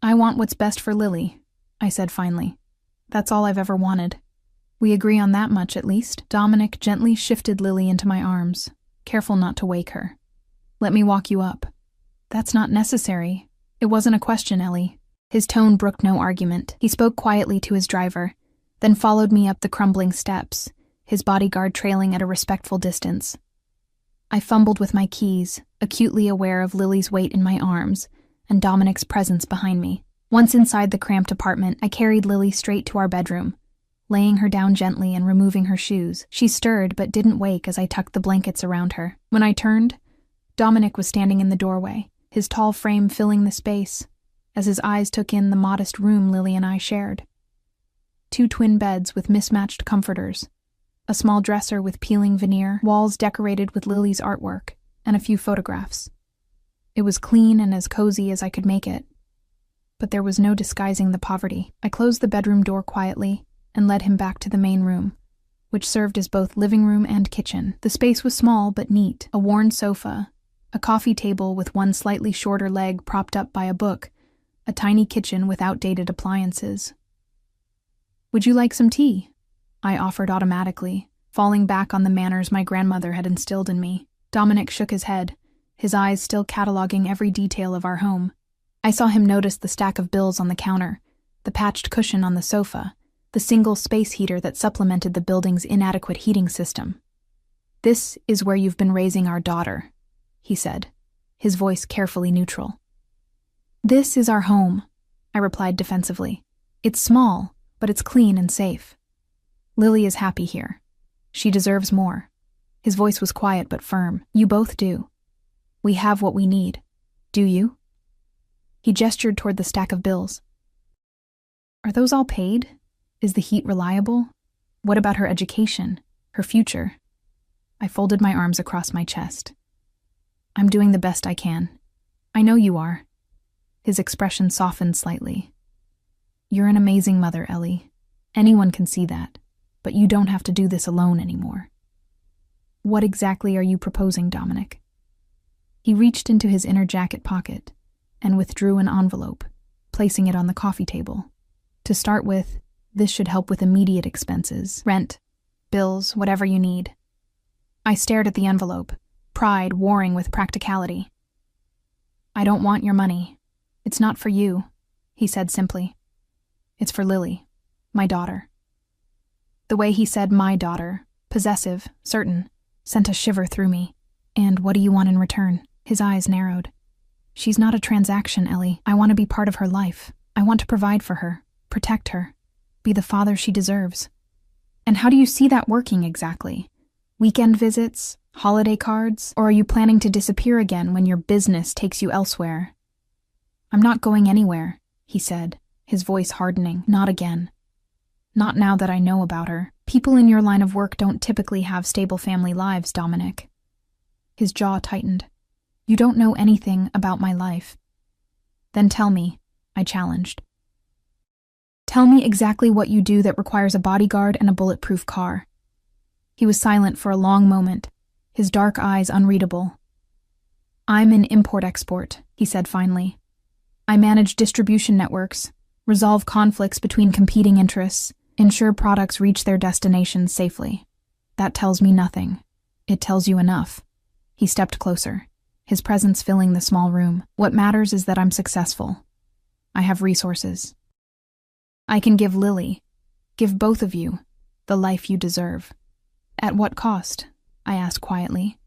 "I want what's best for Lily," I said finally. "That's all I've ever wanted." "We agree on that much, at least." Dominic gently shifted Lily into my arms, careful not to wake her. "Let me walk you up." "That's not necessary. It wasn't a question, Ellie." His tone brooked no argument. He spoke quietly to his driver, then followed me up the crumbling steps, his bodyguard trailing at a respectful distance. I fumbled with my keys, acutely aware of Lily's weight in my arms and Dominic's presence behind me. Once inside the cramped apartment, I carried Lily straight to our bedroom, laying her down gently and removing her shoes. She stirred but didn't wake as I tucked the blankets around her. When I turned, Dominic was standing in the doorway, his tall frame filling the space, as his eyes took in the modest room Lily and I shared. 2 twin beds with mismatched comforters, a small dresser with peeling veneer, walls decorated with Lily's artwork, and a few photographs. It was clean and as cozy as I could make it. but there was no disguising the poverty. I closed the bedroom door quietly and led him back to the main room, which served as both living room and kitchen. The space was small but neat: a worn sofa, a coffee table with one slightly shorter leg propped up by a book, a tiny kitchen with outdated appliances. "Would you like some tea?" I offered automatically, falling back on the manners my grandmother had instilled in me. Dominic shook his head, his eyes still cataloging every detail of our home. I saw him notice the stack of bills on the counter, the patched cushion on the sofa, the single space heater that supplemented the building's inadequate heating system. "This is where you've been raising our daughter," he said, his voice carefully neutral. "This is our home," I replied defensively. "It's small, but it's clean and safe. Lily is happy here. She deserves more." His voice was quiet but firm. "You both do. We have what we need. Do you?" He gestured toward the stack of bills. "Are those all paid? Is the heat reliable? What about her education, her future?" I folded my arms across my chest. "I'm doing the best I can. I know you are." His expression softened slightly. "You're an amazing mother, Ellie. Anyone can see that, but you don't have to do this alone anymore." "What exactly are you proposing, Dominic?" He reached into his inner jacket pocket and withdrew an envelope, placing it on the coffee table. "To start with, this should help with immediate expenses. Rent, bills, whatever you need." I stared at the envelope, pride warring with practicality. "I don't want your money. It's not for you," he said simply. "It's for Lily, my daughter." The way he said "my daughter," possessive, certain, sent a shiver through me. "And what do you want in return?" His eyes narrowed. "She's not a transaction, Ellie. I want to be part of her life. I want to provide for her, protect her, be the father she deserves." "And how do you see that working exactly? Weekend visits, holiday cards, or are you planning to disappear again when your business takes you elsewhere?" "I'm not going anywhere," he said, his voice hardening. "Not again. Not now that I know about her. People in your line of work don't typically have stable family lives, Dominic." His jaw tightened. "You don't know anything about my life." "Then tell me," I challenged. "Tell me exactly what you do that requires a bodyguard and a bulletproof car." He was silent for a long moment, his dark eyes unreadable. "I'm in import-export," he said finally. "I manage distribution networks, resolve conflicts between competing interests, ensure products reach their destinations safely. That tells me nothing. It tells you enough." He stepped closer, his presence filling the small room. "What matters is that I'm successful. I have resources. I can give Lily, give both of you, the life you deserve." "At what cost?" I asked quietly.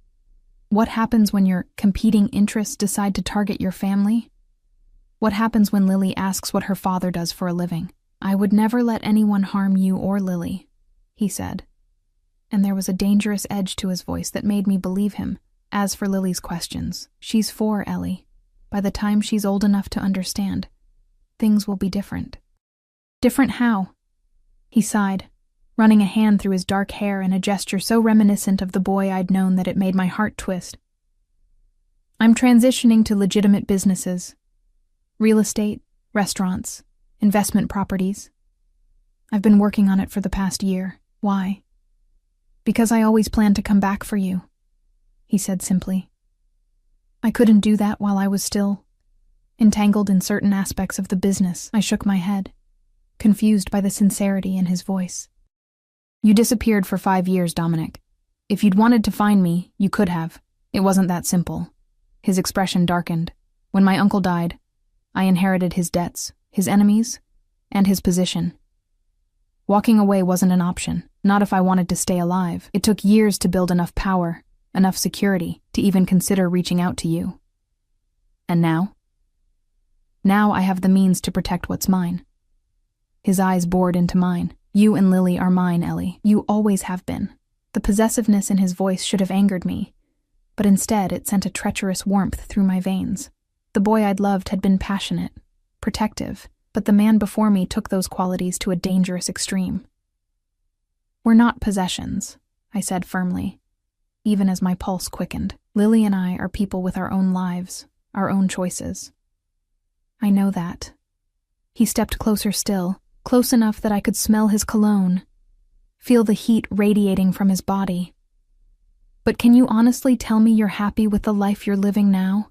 "What happens when your competing interests decide to target your family? What happens when Lily asks what her father does for a living?" "I would never let anyone harm you or Lily," he said, and there was a dangerous edge to his voice that made me believe him. "As for Lily's questions, she's 4, Ellie. By the time she's old enough to understand, things will be different." "Different how?" He sighed, running a hand through his dark hair in a gesture so reminiscent of the boy I'd known that it made my heart twist. "I'm transitioning to legitimate businesses. Real estate, restaurants, investment properties. I've been working on it for the past year. Why?" "Because I always planned to come back for you," he said simply. "I couldn't do that while I was still entangled in certain aspects of the business." I shook my head, confused by the sincerity in his voice. "You disappeared for 5 years, Dominic. If you'd wanted to find me, you could have. It wasn't that simple." His expression darkened. "When my uncle died, I inherited his debts, his enemies, and his position. Walking away wasn't an option, not if I wanted to stay alive. It took years to build enough power, enough security, to even consider reaching out to you. And now? Now I have the means to protect what's mine." His eyes bored into mine. "You and Lily are mine, Ellie. You always have been." The possessiveness in his voice should have angered me, but instead it sent a treacherous warmth through my veins. The boy I'd loved had been passionate, protective, but the man before me took those qualities to a dangerous extreme. "We're not possessions," I said firmly, even as my pulse quickened. "Lily and I are people with our own lives, our own choices." "I know that," He stepped closer still, close enough that I could smell his cologne, feel the heat radiating from his body. But can you honestly tell me you're happy with the life you're living now?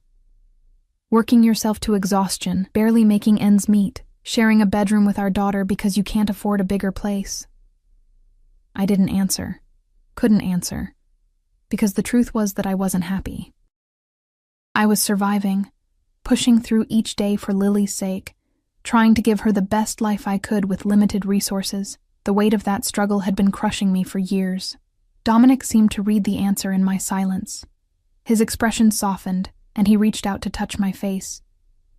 Working yourself to exhaustion, barely making ends meet, sharing a bedroom with our daughter because you can't afford a bigger place. I didn't answer, couldn't answer, because the truth was that I wasn't happy. I was surviving, pushing through each day for Lily's sake, trying to give her the best life I could with limited resources. The weight of that struggle had been crushing me for years. Dominic seemed to read the answer in my silence. His expression softened, and he reached out to touch my face,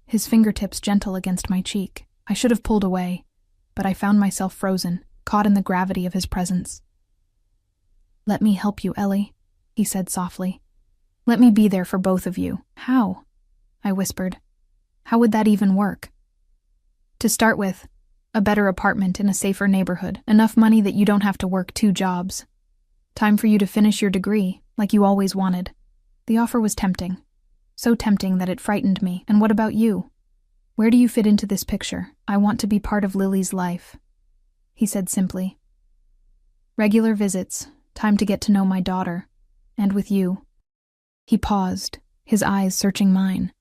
his fingertips gentle against my cheek. I should have pulled away, but I found myself frozen, caught in the gravity of his presence. "Let me help you, Ellie," he said softly. "Let me be there for both of you." "How?" I whispered. "How would that even work?" "To start with, a better apartment in a safer neighborhood, enough money that you don't have to work 2 jobs. Time for you to finish your degree, like you always wanted." The offer was tempting. So tempting that it frightened me. "And what about you? Where do you fit into this picture?" "I want to be part of Lily's life," he said simply. "Regular visits, time to get to know my daughter, and with you." He paused, his eyes searching mine.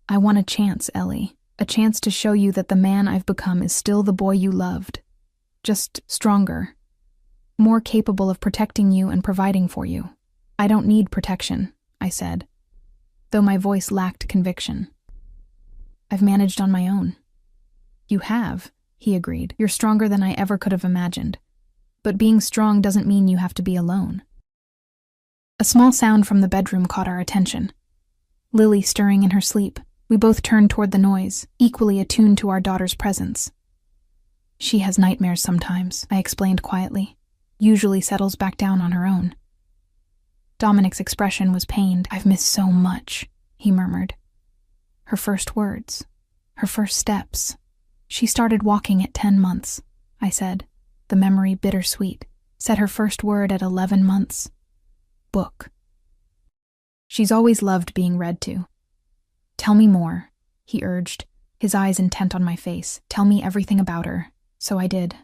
"I want a chance, Ellie. A chance to show you that the man I've become is still the boy you loved. Just stronger. More capable of protecting you and providing for you." "I don't need protection," I said, though my voice lacked conviction. "I've managed on my own." "You have," he agreed. "You're stronger than I ever could have imagined. But being strong doesn't mean you have to be alone." A small sound from the bedroom caught our attention. Lily stirring in her sleep. We both turned toward the noise, equally attuned to our daughter's presence. "She has nightmares sometimes," I explained quietly. "Usually settles back down on her own." Dominic's expression was pained. "I've missed so much," he murmured. "Her first words, her first steps. She started walking at 10 months, I said, the memory bittersweet. Said her first word at 11 months. Book. She's always loved being read to." "Tell me more," he urged, his eyes intent on my face. "Tell me everything about her." So I did.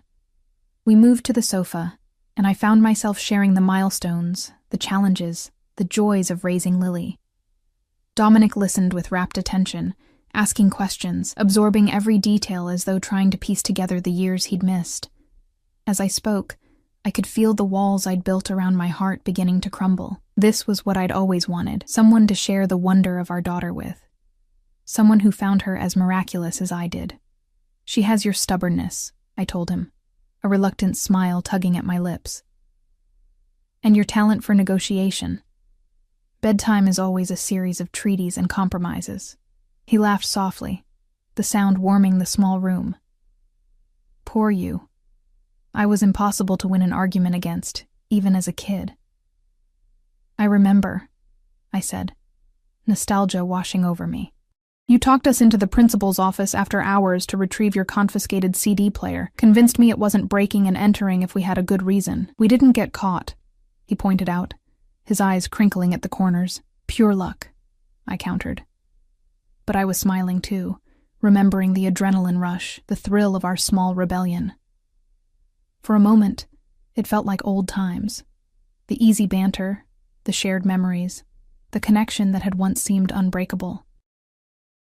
We moved to the sofa, and I found myself sharing the milestones, the challenges, the joys of raising Lily. Dominic listened with rapt attention, asking questions, absorbing every detail as though trying to piece together the years he'd missed. As I spoke, I could feel the walls I'd built around my heart beginning to crumble. This was what I'd always wanted, someone to share the wonder of our daughter with. Someone who found her as miraculous as I did. "She has your stubbornness," I told him, a reluctant smile tugging at my lips. "And your talent for negotiation. Bedtime is always a series of treaties and compromises." He laughed softly, the sound warming the small room. "Poor you. I was impossible to win an argument against, even as a kid." "I remember," I said, nostalgia washing over me. "You talked us into the principal's office after hours to retrieve your confiscated CD player, convinced me it wasn't breaking and entering if we had a good reason. We didn't get caught," he pointed out, his eyes crinkling at the corners. "Pure luck," I countered. But I was smiling too, remembering the adrenaline rush, the thrill of our small rebellion. For a moment, it felt like old times. The easy banter, the shared memories, the connection that had once seemed unbreakable.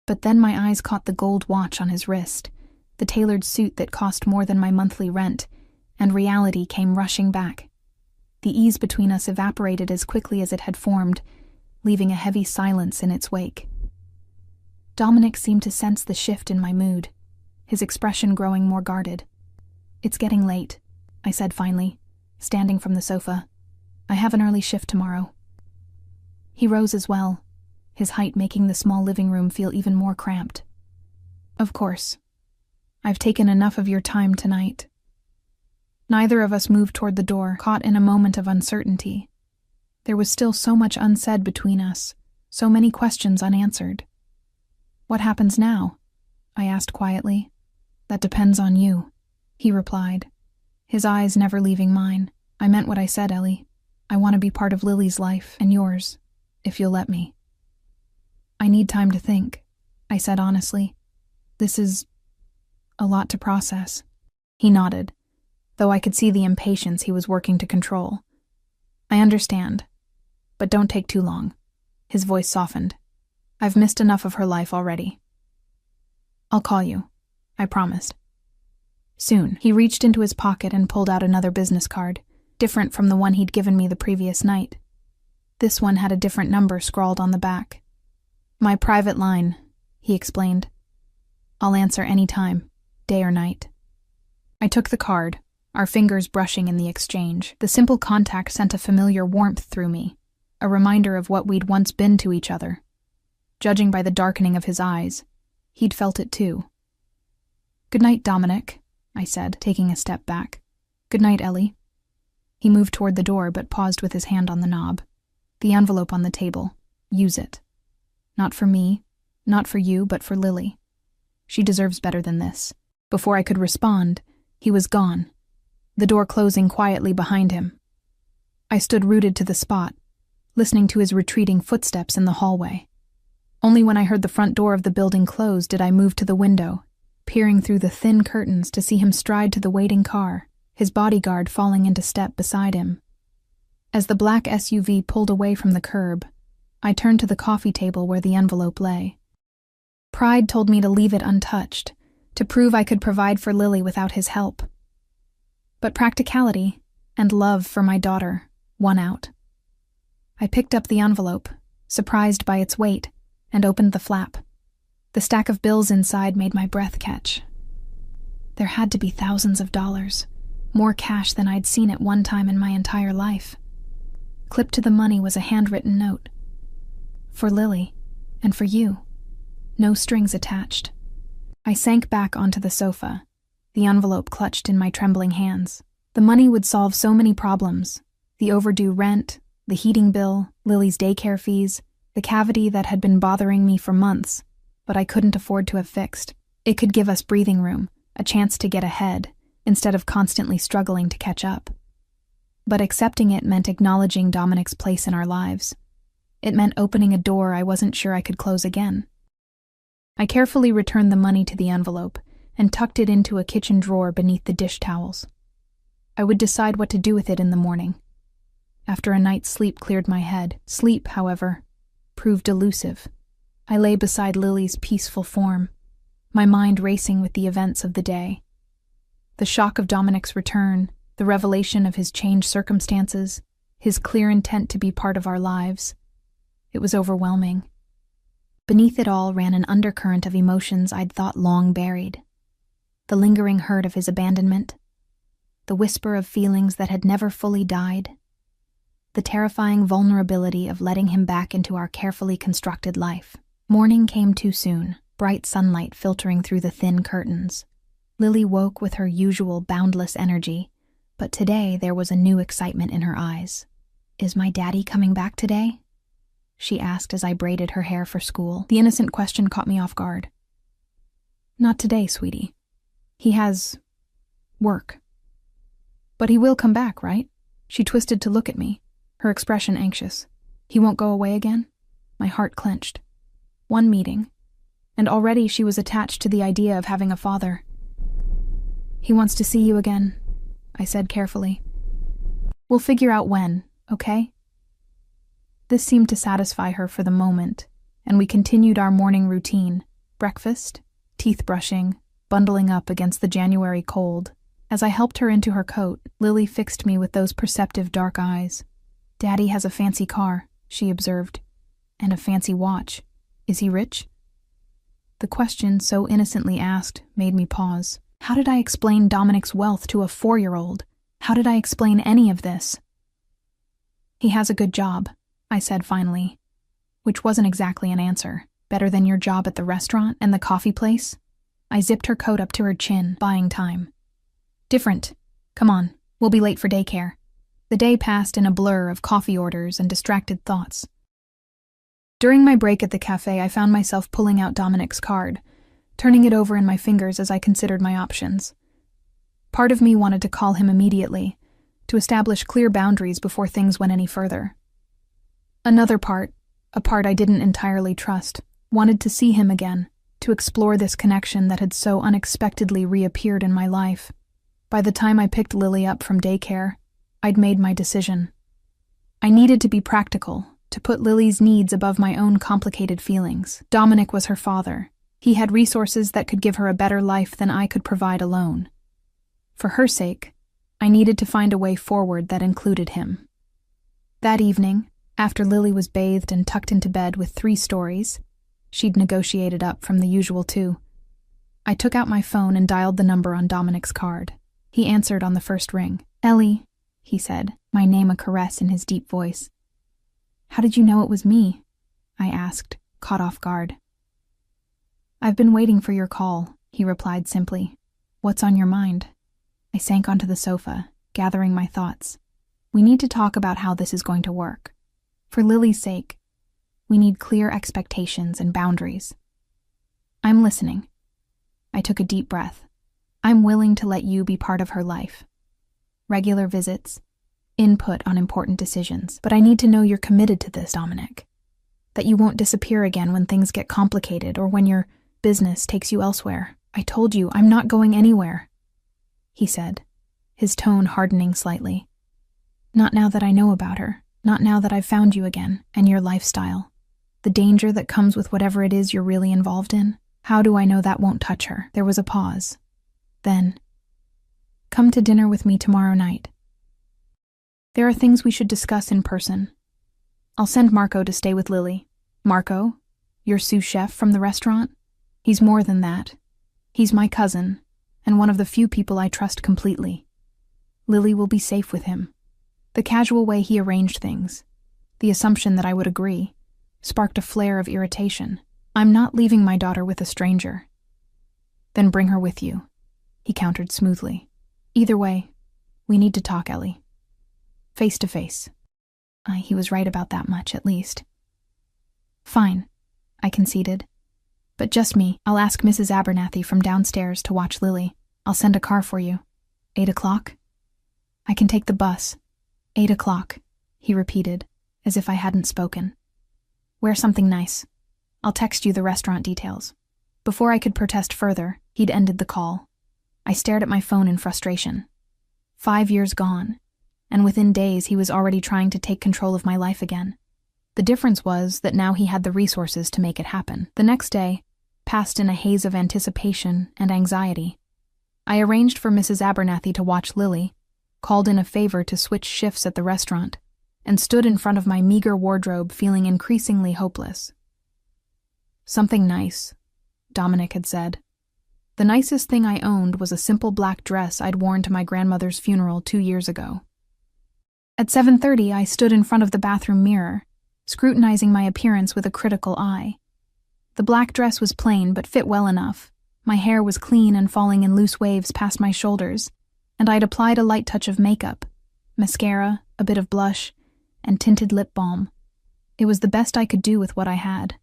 But then my eyes caught the gold watch on his wrist, the tailored suit that cost more than my monthly rent, and reality came rushing back. The ease between us evaporated as quickly as it had formed, leaving a heavy silence in its wake. Dominic seemed to sense the shift in my mood, his expression growing more guarded. "It's getting late," I said finally, standing from the sofa. "I have an early shift tomorrow." He rose as well, his height making the small living room feel even more cramped. "Of course. I've taken enough of your time tonight." Neither of us moved toward the door, caught in a moment of uncertainty. There was still so much unsaid between us, so many questions unanswered. "What happens now?" I asked quietly. "That depends on you," he replied, his eyes never leaving mine. "I meant what I said, Ellie. I want to be part of Lily's life, and yours, if you'll let me." "I need time to think," I said honestly. "This is A lot to process. He nodded, though I could see the impatience he was working to control. I understand, but don't take too long. His voice softened. I've missed enough of her life already. I'll call you, I promised. Soon, he reached into his pocket and pulled out another business card, different from the one he'd given me the previous night. This one had a different number scrawled on the back. My private line, he explained. I'll answer any time, day or night. I took the card, our fingers brushing in the exchange. The simple contact sent a familiar warmth through me, a reminder of what we'd once been to each other. Judging by the darkening of his eyes, he'd felt it too. Good night, Dominic, I said, taking a step back. Good night, Ellie. He moved toward the door but paused with his hand on the knob. The envelope on the table. Use it. Not for me, not for you, but for Lily. She deserves better than this. Before I could respond, he was gone, the door closing quietly behind him. I stood rooted to the spot, listening to his retreating footsteps in the hallway. Only when I heard the front door of the building close did I move to the window, peering through the thin curtains to see him stride to the waiting car, his bodyguard falling into step beside him. As the black SUV pulled away from the curb, I turned to the coffee table where the envelope lay. Pride told me to leave it untouched, to prove I could provide for Lily without his help. But practicality and love for my daughter won out. I picked up the envelope, surprised by its weight, and opened the flap. The stack of bills inside made my breath catch. There had to be thousands of dollars, more cash than I'd seen at one time in my entire life. Clipped to the money was a handwritten note. For Lily, and for you. No strings attached. I sank back onto the sofa, the envelope clutched in my trembling hands. The money would solve so many problems. The overdue rent, the heating bill, Lily's daycare fees, the cavity that had been bothering me for months, but I couldn't afford to have fixed. It could give us breathing room, a chance to get ahead, instead of constantly struggling to catch up. But accepting it meant acknowledging Dominic's place in our lives. It meant opening a door I wasn't sure I could close again. I carefully returned the money to the envelope and tucked it into a kitchen drawer beneath the dish towels. I would decide what to do with it in the morning. After a night's sleep cleared my head. Sleep, however, proved elusive. I lay beside Lily's peaceful form, my mind racing with the events of the day. The shock of Dominic's return, the revelation of his changed circumstances, his clear intent to be part of our lives. It was overwhelming. Beneath it all ran an undercurrent of emotions I'd thought long buried. The lingering hurt of his abandonment, the whisper of feelings that had never fully died, the terrifying vulnerability of letting him back into our carefully constructed life. Morning came too soon, bright sunlight filtering through the thin curtains. Lily woke with her usual boundless energy, but today there was a new excitement in her eyes. "Is my daddy coming back today?" she asked as I braided her hair for school. The innocent question caught me off guard. "Not today, sweetie. He has work. But he will come back, right?" She twisted to look at me, her expression anxious. "He won't go away again?" My heart clenched. One meeting, and already she was attached to the idea of having a father. "He wants to see you again," I said carefully. "We'll figure out when, okay?" This seemed to satisfy her for the moment, and we continued our morning routine: breakfast, teeth brushing, bundling up against the January cold. As I helped her into her coat, Lily fixed me with those perceptive dark eyes. "Daddy has a fancy car," she observed, "and a fancy watch. Is he rich?" The question, so innocently asked, made me pause. How did I explain Dominic's wealth to a 4-year-old? How did I explain any of this? "He has a good job," I said finally, which wasn't exactly an answer. "Better than your job at the restaurant and the coffee place?" I zipped her coat up to her chin, buying time. "Different. Come on, we'll be late for daycare." The day passed in a blur of coffee orders and distracted thoughts. During my break at the cafe, I found myself pulling out Dominic's card, turning it over in my fingers as I considered my options. Part of me wanted to call him immediately, to establish clear boundaries before things went any further. Another part, a part I didn't entirely trust, wanted to see him again, to explore this connection that had so unexpectedly reappeared in my life. By the time I picked Lily up from daycare, I'd made my decision. I needed to be practical, to put Lily's needs above my own complicated feelings. Dominic was her father. He had resources that could give her a better life than I could provide alone. For her sake, I needed to find a way forward that included him. That evening, after Lily was bathed and tucked into bed with 3 stories, she'd negotiated up from the usual 2, I took out my phone and dialed the number on Dominic's card. He answered on the first ring. "Ellie," he said, my name a caress in his deep voice. "How did you know it was me?" I asked, caught off guard. "I've been waiting for your call," he replied simply. "What's on your mind?" I sank onto the sofa, gathering my thoughts. We need to talk about how this is going to work. For Lily's sake, we need clear expectations and boundaries. "I'm listening." I took a deep breath. "I'm willing to let you be part of her life. Regular visits, input on important decisions, but I need to know you're committed to this, Dominic. That you won't disappear again when things get complicated or when your business takes you elsewhere. I told you, I'm not going anywhere," he said, his tone hardening slightly. "Not now that I know about her, not now that I've found you again, and your lifestyle. The danger that comes with whatever it is you're really involved in. How do I know that won't touch her?" There was a pause. Then, "Come to dinner with me tomorrow night. There are things we should discuss in person. I'll send Marco to stay with Lily." "Marco? Your sous chef from the restaurant?" "He's more than that. He's my cousin, and one of the few people I trust completely. Lily will be safe with him." The casual way he arranged things, the assumption that I would agree, sparked a flare of irritation. "I'm not leaving my daughter with a stranger." "Then bring her with you," he countered smoothly. "Either way, we need to talk, Ellie. Face to face." He was right about that much, at least. "Fine," I conceded. "But just me. I'll ask Mrs. Abernathy from downstairs to watch Lily. I'll send a car for you. 8 o'clock? I can take the bus." 8 o'clock, he repeated, as if I hadn't spoken. "Wear something nice. I'll text you the restaurant details." Before I could protest further, he'd ended the call. I stared at my phone in frustration. 5 years gone, and within days he was already trying to take control of my life again. The difference was that now he had the resources to make it happen. The next day passed in a haze of anticipation and anxiety. I arranged for Mrs. Abernathy to watch Lily, called in a favor to switch shifts at the restaurant, and stood in front of my meager wardrobe feeling increasingly hopeless. "Something nice," Dominic had said. The nicest thing I owned was a simple black dress I'd worn to my grandmother's funeral 2 years ago. At 7:30, I stood in front of the bathroom mirror, scrutinizing my appearance with a critical eye. The black dress was plain but fit well enough. My hair was clean and falling in loose waves past my shoulders, and I'd applied a light touch of makeup, mascara, a bit of blush, and tinted lip balm. It was the best I could do with what I had.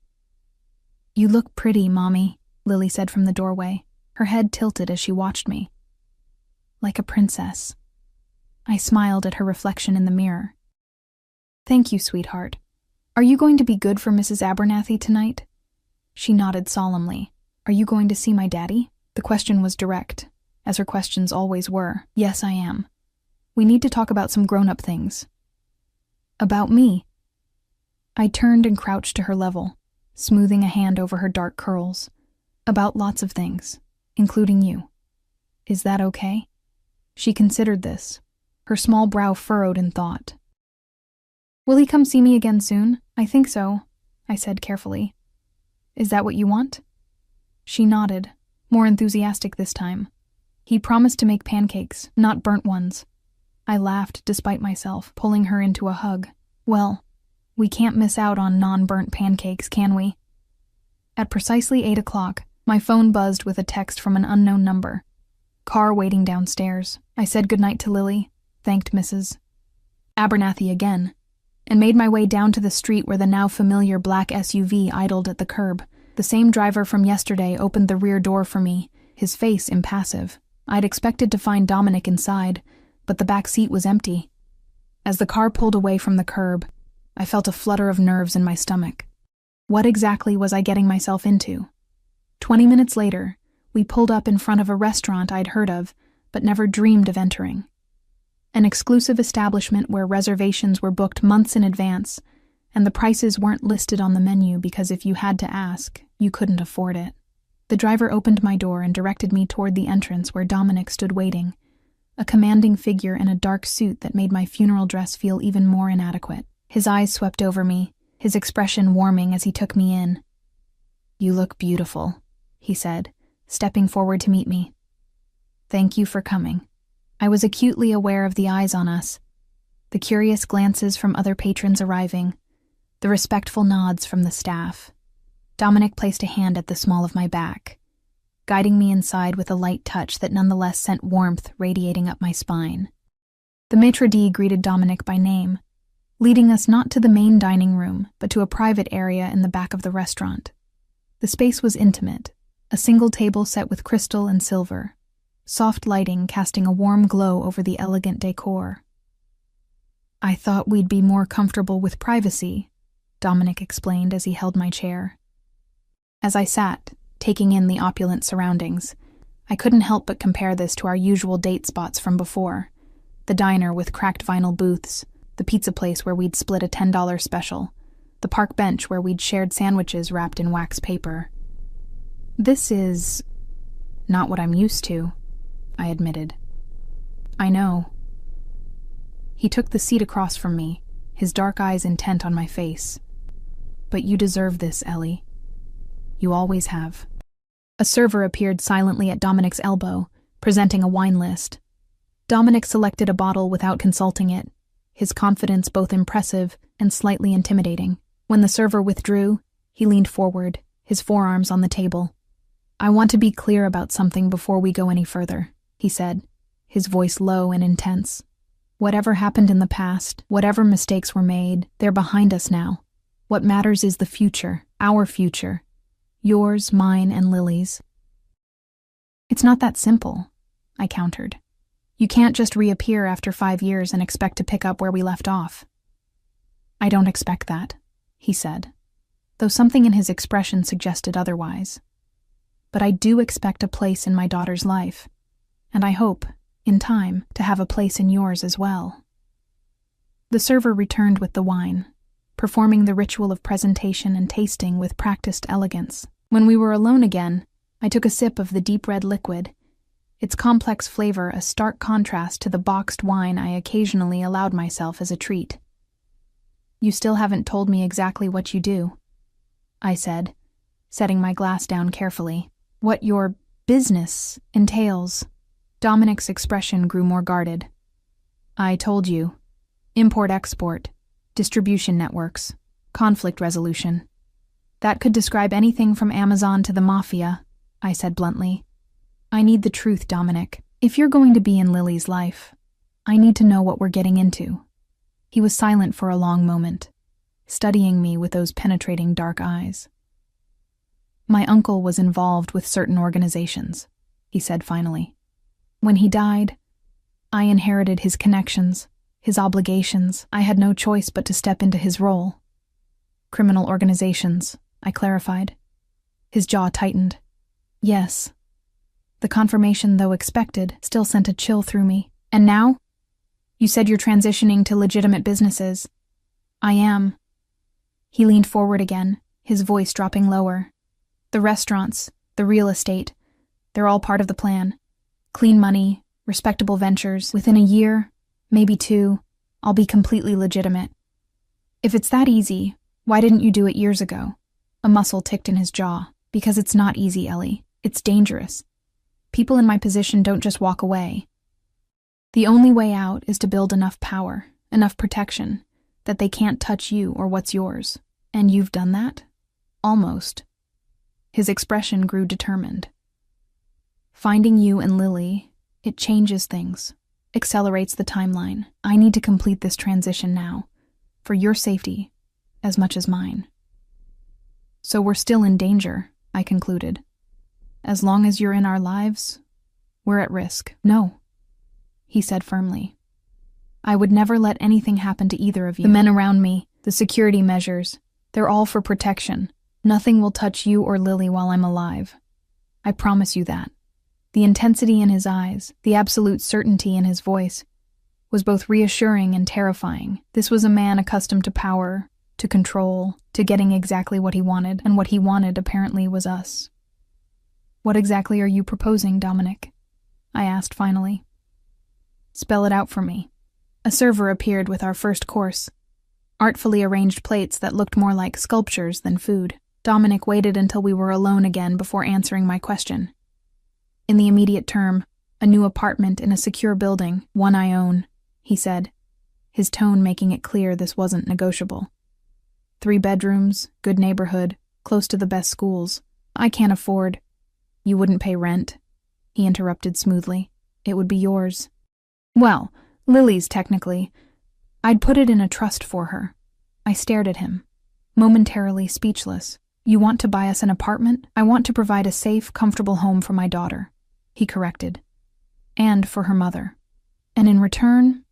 "You look pretty, Mommy," Lily said from the doorway, her head tilted as she watched me. "Like a princess." I smiled at her reflection in the mirror. "Thank you, sweetheart. Are you going to be good for Mrs. Abernathy tonight?" She nodded solemnly. "Are you going to see my daddy?" The question was direct, as her questions always were. "Yes, I am. We need to talk about some grown-up things." "About me?" I turned and crouched to her level, smoothing a hand over her dark curls. "About lots of things, including you. Is that okay?" She considered this, her small brow furrowed in thought. "Will he come see me again soon?" "I think so," I said carefully. "Is that what you want?" She nodded, more enthusiastic this time. "He promised to make pancakes, not burnt ones." I laughed despite myself, pulling her into a hug. "Well, we can't miss out on non-burnt pancakes, can we?" At precisely 8 o'clock, my phone buzzed with a text from an unknown number. "Car waiting downstairs." I said goodnight to Lily, thanked Mrs. Abernathy again, and made my way down to the street where the now familiar black SUV idled at the curb. The same driver from yesterday opened the rear door for me, his face impassive. I'd expected to find Dominic inside, but the back seat was empty. As the car pulled away from the curb, I felt a flutter of nerves in my stomach. What exactly was I getting myself into? 20 minutes later, we pulled up in front of a restaurant I'd heard of, but never dreamed of entering. An exclusive establishment where reservations were booked months in advance, and the prices weren't listed on the menu because if you had to ask, you couldn't afford it. The driver opened my door and directed me toward the entrance where Dominic stood waiting, a commanding figure in a dark suit that made my funeral dress feel even more inadequate. His eyes swept over me, his expression warming as he took me in. "You look beautiful," he said, stepping forward to meet me. "Thank you for coming." I was acutely aware of the eyes on us, the curious glances from other patrons arriving, the respectful nods from the staff. Dominic placed a hand at the small of my back, guiding me inside with a light touch that nonetheless sent warmth radiating up my spine. The maitre d' greeted Dominic by name, leading us not to the main dining room, but to a private area in the back of the restaurant. The space was intimate, a single table set with crystal and silver, soft lighting casting a warm glow over the elegant decor. "I thought we'd be more comfortable with privacy," Dominic explained as he held my chair. As I sat, taking in the opulent surroundings, I couldn't help but compare this to our usual date spots from before: the diner with cracked vinyl booths, the pizza place where we'd split a $10 special, the park bench where we'd shared sandwiches wrapped in wax paper. "This is not what I'm used to," I admitted. "I know." He took the seat across from me, his dark eyes intent on my face. "But you deserve this, Ellie. You always have." A server appeared silently at Dominic's elbow, presenting a wine list. Dominic selected a bottle without consulting it, his confidence both impressive and slightly intimidating. When the server withdrew, he leaned forward, his forearms on the table. "I want to be clear about something before we go any further," he said, his voice low and intense. "Whatever happened in the past, whatever mistakes were made, they're behind us now. What matters is the future, our future. Yours, mine, and Lily's." "It's not that simple," I countered. "You can't just reappear after 5 years and expect to pick up where we left off." "I don't expect that," he said, though something in his expression suggested otherwise. "But I do expect a place in my daughter's life, and I hope, in time, to have a place in yours as well." The server returned with the wine, performing the ritual of presentation and tasting with practiced elegance. When we were alone again, I took a sip of the deep red liquid, its complex flavor a stark contrast to the boxed wine I occasionally allowed myself as a treat. "You still haven't told me exactly what you do," I said, setting my glass down carefully. "What your business entails." Dominic's expression grew more guarded. "I told you. Import-export, distribution networks, conflict resolution. That could describe anything from Amazon to the Mafia," I said bluntly. "I need the truth, Dominic. If you're going to be in Lily's life, I need to know what we're getting into." He was silent for a long moment, studying me with those penetrating dark eyes. "My uncle was involved with certain organizations," he said finally. "When he died, I inherited his connections, his obligations. I had no choice but to step into his role." "Criminal organizations," I clarified. His jaw tightened. "Yes." The confirmation, though expected, still sent a chill through me. "And now? You said you're transitioning to legitimate businesses." "I am." He leaned forward again, his voice dropping lower. "The restaurants, the real estate, they're all part of the plan. Clean money, respectable ventures. Within a year, maybe 2, I'll be completely legitimate." "If it's that easy, why didn't you do it years ago?" A muscle ticked in his jaw. "Because it's not easy, Ellie. It's dangerous. People in my position don't just walk away. The only way out is to build enough power, enough protection, that they can't touch you or what's yours. And you've done that? Almost." His expression grew determined. "Finding you and Lily, it changes things, accelerates the timeline. I need to complete this transition now, for your safety as much as mine." "So we're still in danger," I concluded. "As long as you're in our lives, we're at risk." "No," he said firmly. "I would never let anything happen to either of you. The men around me, the security measures, they're all for protection. Nothing will touch you or Lily while I'm alive. I promise you that. The intensity in his eyes, the absolute certainty in his voice, was both reassuring and terrifying. This was a man accustomed to power, to control, to getting exactly what he wanted, and what he wanted apparently was us. "What exactly are you proposing, Dominic?" I asked finally. "Spell it out for me." A server appeared with our first course, artfully arranged plates that looked more like sculptures than food. Dominic waited until we were alone again before answering my question. "In the immediate term, a new apartment in a secure building, one I own," he said, his tone making it clear this wasn't negotiable. 3 bedrooms, good neighborhood, close to the best schools. I can't afford. You wouldn't pay rent, he interrupted smoothly. It would be yours. Well, Lily's technically. I'd put it in a trust for her. I stared at him, momentarily speechless. You want to buy us an apartment? I want to provide a safe, comfortable home for my daughter, he corrected. And for her mother. And in return?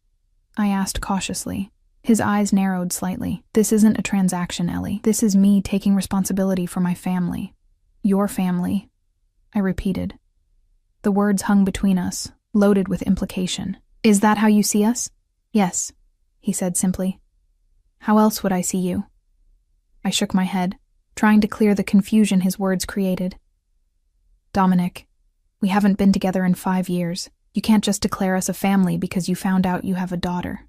I asked cautiously. His eyes narrowed slightly. This isn't a transaction, Ellie. This is me taking responsibility for my family. Your family, I repeated. The words hung between us, loaded with implication. Is that how you see us? Yes, he said simply. How else would I see you? I shook my head, trying to clear the confusion his words created. Dominic, we haven't been together in 5 years. You can't just declare us a family because you found out you have a daughter.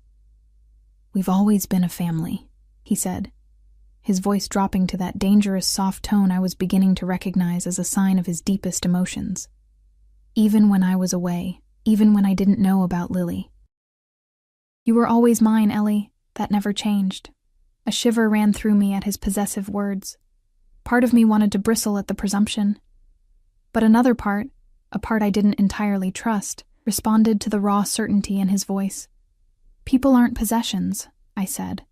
We've always been a family, he said, his voice dropping to that dangerous soft tone I was beginning to recognize as a sign of his deepest emotions. Even when I was away, even when I didn't know about Lily. You were always mine, Ellie. That never changed. A shiver ran through me at his possessive words. Part of me wanted to bristle at the presumption. But another part, a part I didn't entirely trust, responded to the raw certainty in his voice. People aren't possessions, I said,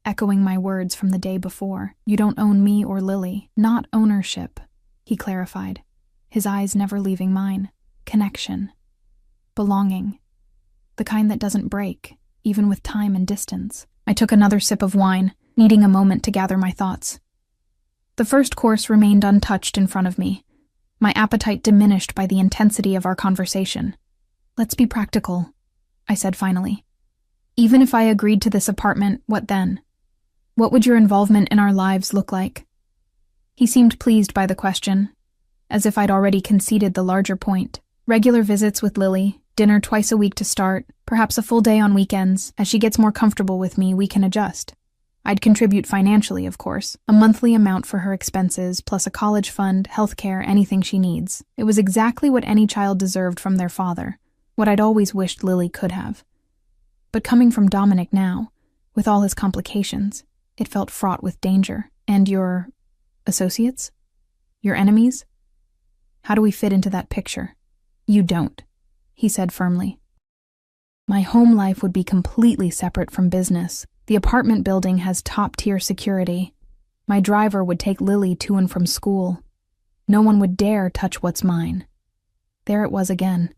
echoing my words from the day before. You don't own me or Lily. Not ownership, he clarified, his eyes never leaving mine. Connection. Belonging. The kind that doesn't break, even with time and distance. I took another sip of wine, needing a moment to gather my thoughts. The first course remained untouched in front of me, my appetite diminished by the intensity of our conversation. Let's be practical, I said finally. Even if I agreed to this apartment, what then? What would your involvement in our lives look like? He seemed pleased by the question, as if I'd already conceded the larger point. Regular visits with Lily, dinner twice a week to start, perhaps a full day on weekends. As she gets more comfortable with me, we can adjust. I'd contribute financially, of course, a monthly amount for her expenses, plus a college fund, healthcare, anything she needs. It was exactly what any child deserved from their father, what I'd always wished Lily could have. But coming from Dominic now, with all his complications, it felt fraught with danger. And your associates? Your enemies? How do we fit into that picture? You don't, he said firmly. My home life would be completely separate from business. The apartment building has top-tier security. My driver would take Lily to and from school. No one would dare touch what's mine. There it was again,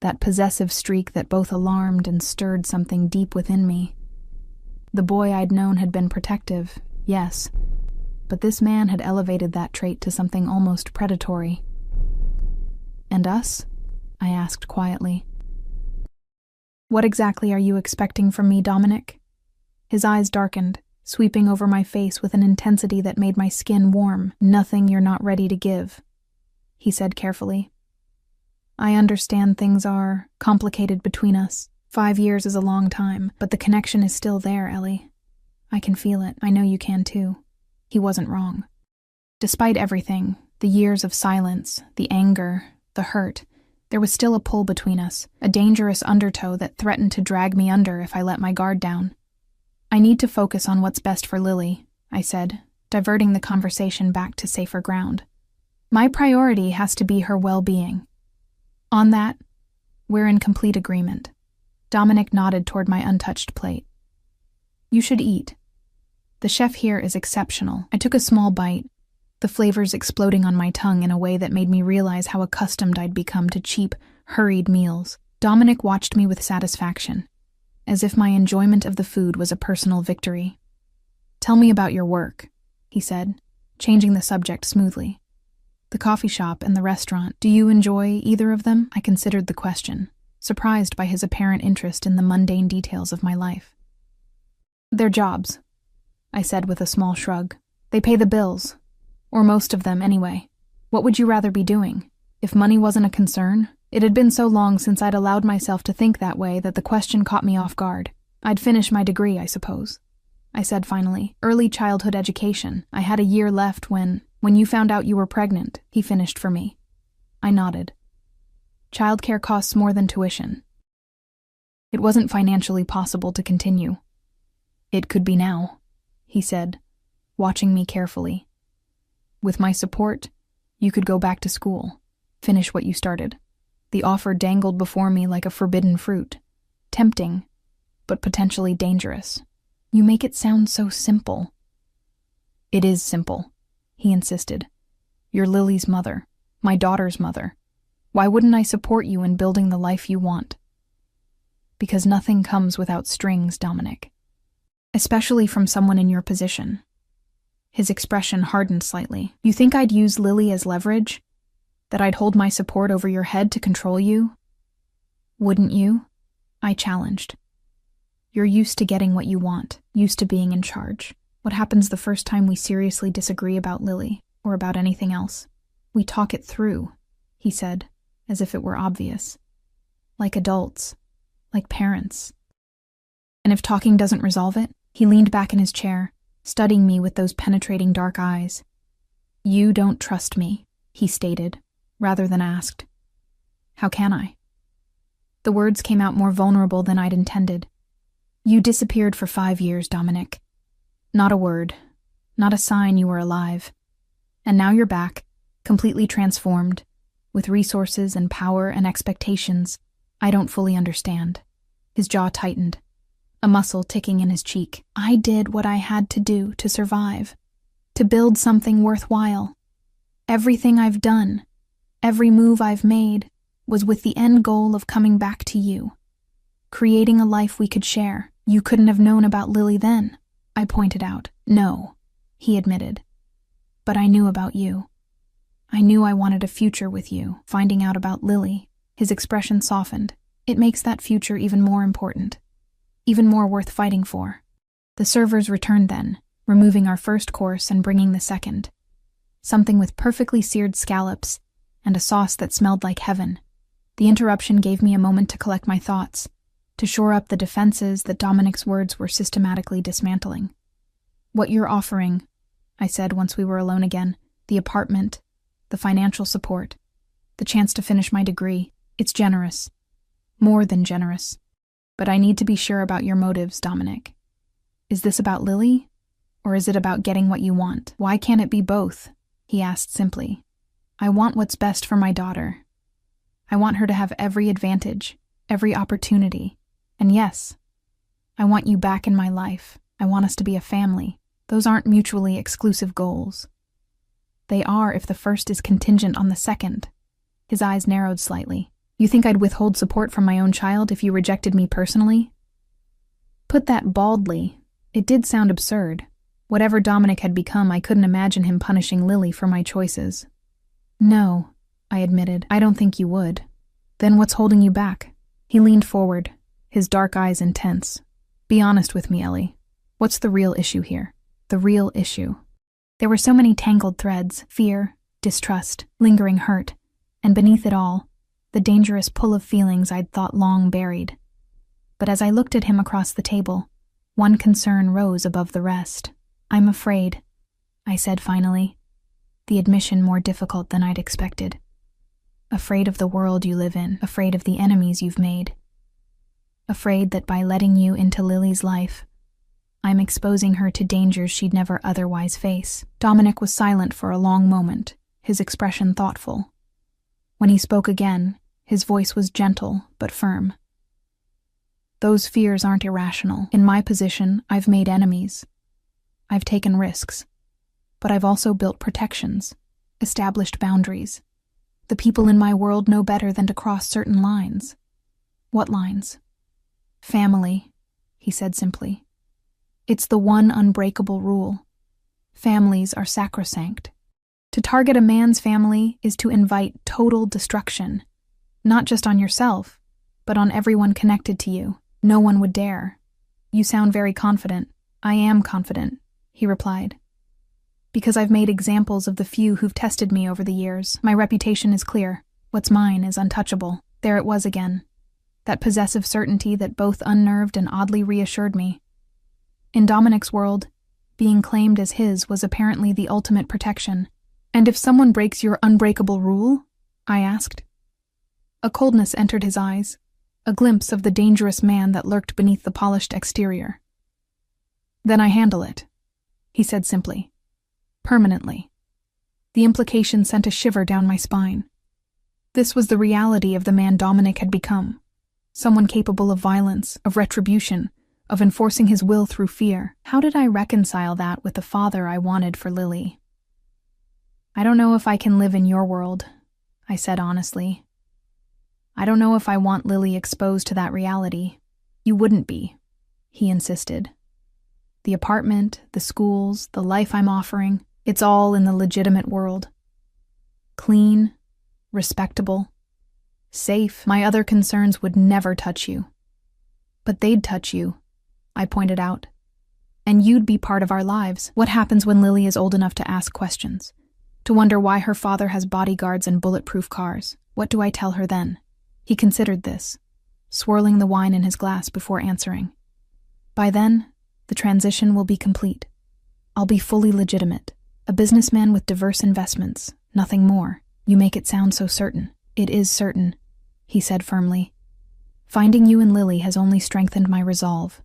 that possessive streak that both alarmed and stirred something deep within me. The boy I'd known had been protective, yes, but this man had elevated that trait to something almost predatory. And us? I asked quietly. What exactly are you expecting from me, Dominic? His eyes darkened, sweeping over my face with an intensity that made my skin warm. Nothing you're not ready to give, he said carefully. I understand things are complicated between us. 5 years is a long time, but the connection is still there, Ellie. I can feel it. I know you can too. He wasn't wrong. Despite everything, the years of silence, the anger, the hurt, there was still a pull between us, a dangerous undertow that threatened to drag me under if I let my guard down. I need to focus on what's best for Lily, I said, diverting the conversation back to safer ground. My priority has to be her well-being. On that, we're in complete agreement. Dominic nodded toward my untouched plate. You should eat. The chef here is exceptional. I took a small bite, the flavors exploding on my tongue in a way that made me realize how accustomed I'd become to cheap, hurried meals. Dominic watched me with satisfaction, as if my enjoyment of the food was a personal victory. Tell me about your work, he said, changing the subject smoothly. The coffee shop and the restaurant. Do you enjoy either of them? I considered the question, surprised by his apparent interest in the mundane details of my life. They're jobs, I said with a small shrug. They pay the bills. Or most of them, anyway. What would you rather be doing? If money wasn't a concern? It had been so long since I'd allowed myself to think that way that the question caught me off guard. I'd finish my degree, I suppose. I said finally. Early childhood education. I had a year left when you found out you were pregnant, he finished for me. I nodded. Childcare costs more than tuition. It wasn't financially possible to continue. It could be now, he said, watching me carefully. With my support, you could go back to school, finish what you started. The offer dangled before me like a forbidden fruit, tempting, but potentially dangerous. You make it sound so simple. It is simple, he insisted. You're Lily's mother, my daughter's mother. Why wouldn't I support you in building the life you want? Because nothing comes without strings, Dominic. Especially from someone in your position. His expression hardened slightly. You think I'd use Lily as leverage? That I'd hold my support over your head to control you? Wouldn't you? I challenged. You're used to getting what you want, used to being in charge. What happens the first time we seriously disagree about Lily, or about anything else? We talk it through, he said, as if it were obvious. Like adults, like parents. And if talking doesn't resolve it? He leaned back in his chair, studying me with those penetrating dark eyes. You don't trust me, he stated, rather than asked. How can I? The words came out more vulnerable than I'd intended. You disappeared for 5 years, Dominic. Not a word, not a sign you were alive. And now you're back, completely transformed, with resources and power and expectations I don't fully understand. His jaw tightened, a muscle ticking in his cheek. I did what I had to do to survive, to build something worthwhile. Everything I've done, every move I've made, was with the end goal of coming back to you, creating a life we could share. You couldn't have known about Lily then, I pointed out. No, he admitted. But I knew about you. I knew I wanted a future with you. Finding out about Lily, his expression softened. It makes that future even more important, even more worth fighting for. The servers returned then, removing our first course and bringing the second. Something with perfectly seared scallops and a sauce that smelled like heaven. The interruption gave me a moment to collect my thoughts, to shore up the defenses that Dominic's words were systematically dismantling. What you're offering, I said once we were alone again, the apartment, the financial support, the chance to finish my degree, it's generous. More than generous. But I need to be sure about your motives, Dominic. Is this about Lily? Or is it about getting what you want? Why can't it be both? He asked simply. I want what's best for my daughter. I want her to have every advantage, every opportunity. And yes, I want you back in my life. I want us to be a family. Those aren't mutually exclusive goals. They are if the first is contingent on the second. His eyes narrowed slightly. You think I'd withhold support from my own child if you rejected me personally? Put that baldly, it did sound absurd. Whatever Dominic had become, I couldn't imagine him punishing Lily for my choices. No, I admitted, I don't think you would. Then what's holding you back? He leaned forward, his dark eyes intense. Be honest with me, Ellie. What's the real issue here? The real issue. There were so many tangled threads, fear, distrust, lingering hurt, and beneath it all, the dangerous pull of feelings I'd thought long buried. But as I looked at him across the table, one concern rose above the rest. I'm afraid, I said finally, the admission more difficult than I'd expected. Afraid of the world you live in, afraid of the enemies you've made. Afraid that by letting you into Lily's life, I'm exposing her to dangers she'd never otherwise face. Dominic was silent for a long moment, his expression thoughtful. When he spoke again, his voice was gentle but firm. Those fears aren't irrational. In my position, I've made enemies. I've taken risks. But I've also built protections, established boundaries. The people in my world know better than to cross certain lines. What lines? Family, he said simply. It's the one unbreakable rule. Families are sacrosanct. To target a man's family is to invite total destruction, not just on yourself, but on everyone connected to you. No one would dare. You sound very confident. I am confident, he replied. Because I've made examples of the few who've tested me over the years. My reputation is clear. What's mine is untouchable. There it was again. That possessive certainty that both unnerved and oddly reassured me. In Dominic's world, being claimed as his was apparently the ultimate protection. And if someone breaks your unbreakable rule? I asked. A coldness entered his eyes, a glimpse of the dangerous man that lurked beneath the polished exterior. Then I handle it, he said simply. Permanently. The implication sent a shiver down my spine. This was the reality of the man Dominic had become. Someone capable of violence, of retribution, of enforcing his will through fear. How did I reconcile that with the father I wanted for Lily? I don't know if I can live in your world, I said honestly. I don't know if I want Lily exposed to that reality. You wouldn't be, he insisted. The apartment, the schools, the life I'm offering, it's all in the legitimate world. Clean, respectable, safe. My other concerns would never touch you. But they'd touch you, I pointed out. And you'd be part of our lives. What happens when Lily is old enough to ask questions? To wonder why her father has bodyguards and bulletproof cars? What do I tell her then? He considered this, swirling the wine in his glass before answering. By then, the transition will be complete. I'll be fully legitimate, a businessman with diverse investments, nothing more. You make it sound so certain. It is certain, he said firmly. Finding you and Lily has only strengthened my resolve.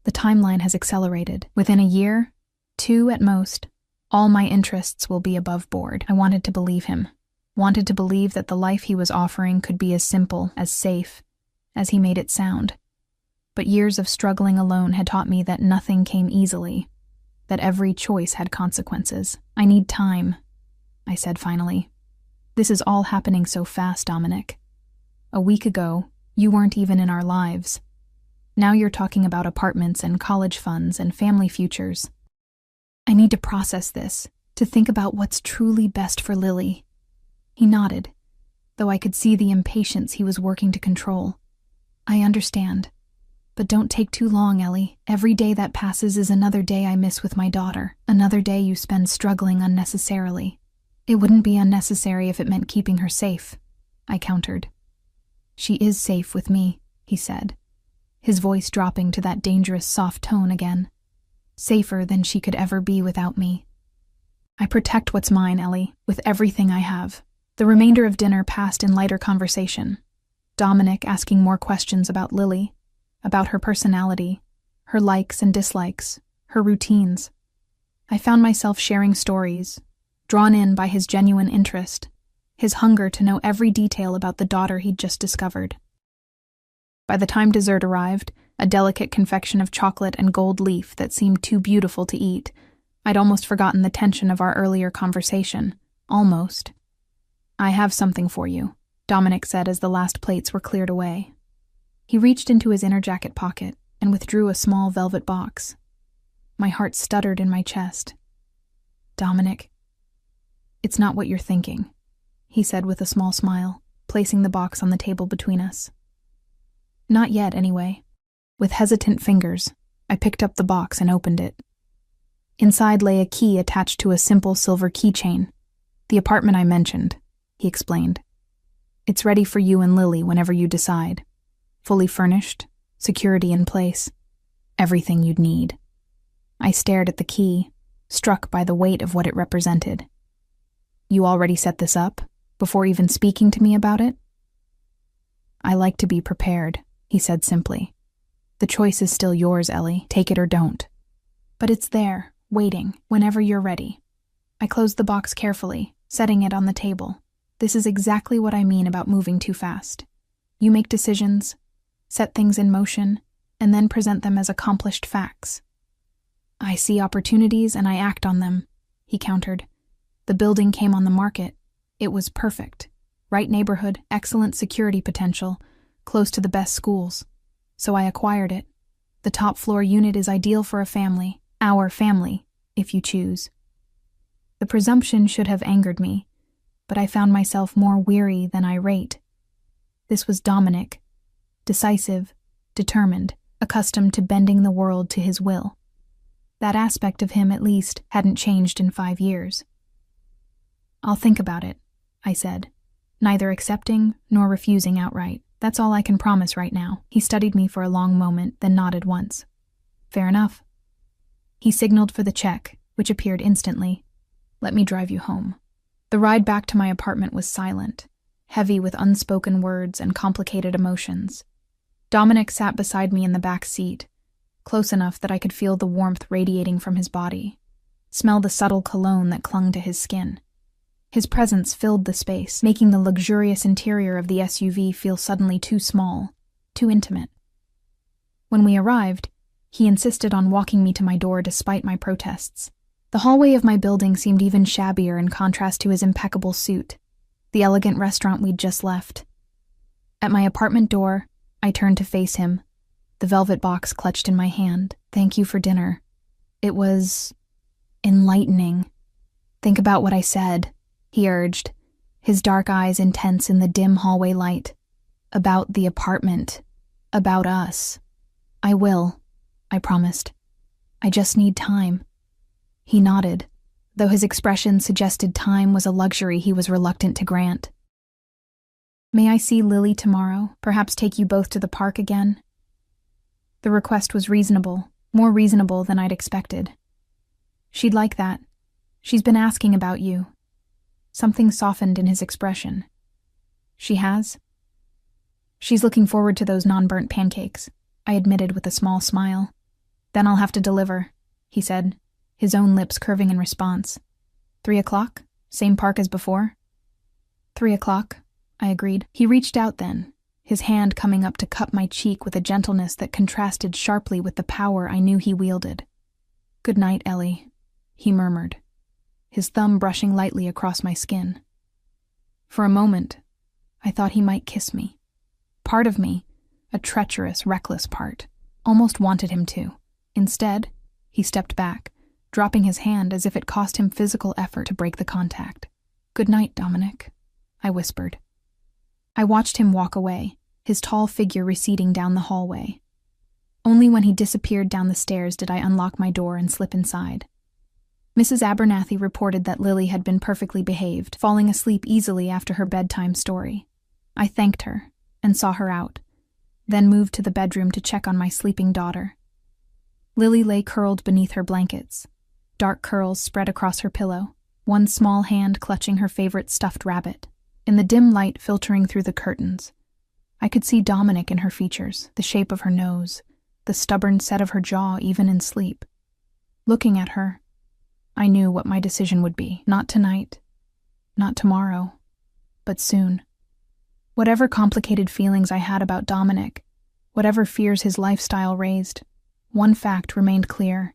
The timeline has accelerated. Within a year, 2 at most, all my interests will be above board. I wanted to believe him. Wanted to believe that the life he was offering could be as simple, as safe, as he made it sound. But years of struggling alone had taught me that nothing came easily, that every choice had consequences. I need time, I said finally. This is all happening so fast, Dominic. A week ago, you weren't even in our lives. Now you're talking about apartments and college funds and family futures. I need to process this, to think about what's truly best for Lily. He nodded, though I could see the impatience he was working to control. I understand. But don't take too long, Ellie. Every day that passes is another day I miss with my daughter, another day you spend struggling unnecessarily. It wouldn't be unnecessary if it meant keeping her safe, I countered. She is safe with me, he said, his voice dropping to that dangerous soft tone again. Safer than she could ever be without me. I protect what's mine, Ellie, with everything I have. The remainder of dinner passed in lighter conversation. Dominic asking more questions about Lily, about her personality, her likes and dislikes, her routines. I found myself sharing stories, drawn in by his genuine interest, his hunger to know every detail about the daughter he'd just discovered. By the time dessert arrived, a delicate confection of chocolate and gold leaf that seemed too beautiful to eat, I'd almost forgotten the tension of our earlier conversation. Almost. I have something for you, Dominic said as the last plates were cleared away. He reached into his inner jacket pocket and withdrew a small velvet box. My heart stuttered in my chest. Dominic, it's not what you're thinking, he said with a small smile, placing the box on the table between us. Not yet, anyway. With hesitant fingers, I picked up the box and opened it. Inside lay a key attached to a simple silver keychain. The apartment I mentioned, he explained. It's ready for you and Lily whenever you decide. Fully furnished, security in place, everything you'd need. I stared at the key, struck by the weight of what it represented. You already set this up, before even speaking to me about it? I like to be prepared, he said simply. The choice is still yours, Ellie. Take it or don't. But it's there, waiting, whenever you're ready. I closed the box carefully, setting it on the table. This is exactly what I mean about moving too fast. You make decisions, set things in motion, and then present them as accomplished facts. I see opportunities and I act on them, he countered. The building came on the market. It was perfect. Right neighborhood, excellent security potential, close to the best schools. So I acquired it. The top floor unit is ideal for a family, our family, if you choose. The presumption should have angered me, but I found myself more weary than irate. This was Dominic, decisive, determined, accustomed to bending the world to his will. That aspect of him, at least, hadn't changed in 5 years. "I'll think about it," I said, neither accepting nor refusing outright. "That's all I can promise right now." He studied me for a long moment, then nodded once. "Fair enough." He signaled for the check, which appeared instantly. "Let me drive you home." The ride back to my apartment was silent, heavy with unspoken words and complicated emotions. Dominic sat beside me in the back seat, close enough that I could feel the warmth radiating from his body, smell the subtle cologne that clung to his skin. His presence filled the space, making the luxurious interior of the SUV feel suddenly too small, too intimate. When we arrived, he insisted on walking me to my door despite my protests. The hallway of my building seemed even shabbier in contrast to his impeccable suit, the elegant restaurant we'd just left. At my apartment door, I turned to face him, the velvet box clutched in my hand. "Thank you for dinner. It was enlightening." "Think about what I said," he urged, his dark eyes intense in the dim hallway light. "About the apartment. About us." "I will," I promised. "I just need time." He nodded, though his expression suggested time was a luxury he was reluctant to grant. "May I see Lily tomorrow? Perhaps take you both to the park again?" The request was reasonable, more reasonable than I'd expected. "She'd like that. She's been asking about you." Something softened in his expression. "She has?" "She's looking forward to those non-burnt pancakes," I admitted with a small smile. "Then I'll have to deliver," he said, his own lips curving in response. 3 o'clock? Same park as before?" 3 o'clock, I agreed. He reached out then, his hand coming up to cup my cheek with a gentleness that contrasted sharply with the power I knew he wielded. "Good night, Ellie," he murmured, his thumb brushing lightly across my skin. For a moment, I thought he might kiss me. Part of me, a treacherous, reckless part, almost wanted him to. Instead, he stepped back, dropping his hand as if it cost him physical effort to break the contact. "Good night, Dominic," I whispered. I watched him walk away, his tall figure receding down the hallway. Only when he disappeared down the stairs did I unlock my door and slip inside. Mrs. Abernathy reported that Lily had been perfectly behaved, falling asleep easily after her bedtime story. I thanked her and saw her out, then moved to the bedroom to check on my sleeping daughter. Lily lay curled beneath her blankets, dark curls spread across her pillow, one small hand clutching her favorite stuffed rabbit. In the dim light filtering through the curtains, I could see Dominic in her features, the shape of her nose, the stubborn set of her jaw even in sleep. Looking at her, I knew what my decision would be. Not tonight, not tomorrow, but soon. Whatever complicated feelings I had about Dominic, whatever fears his lifestyle raised, one fact remained clear.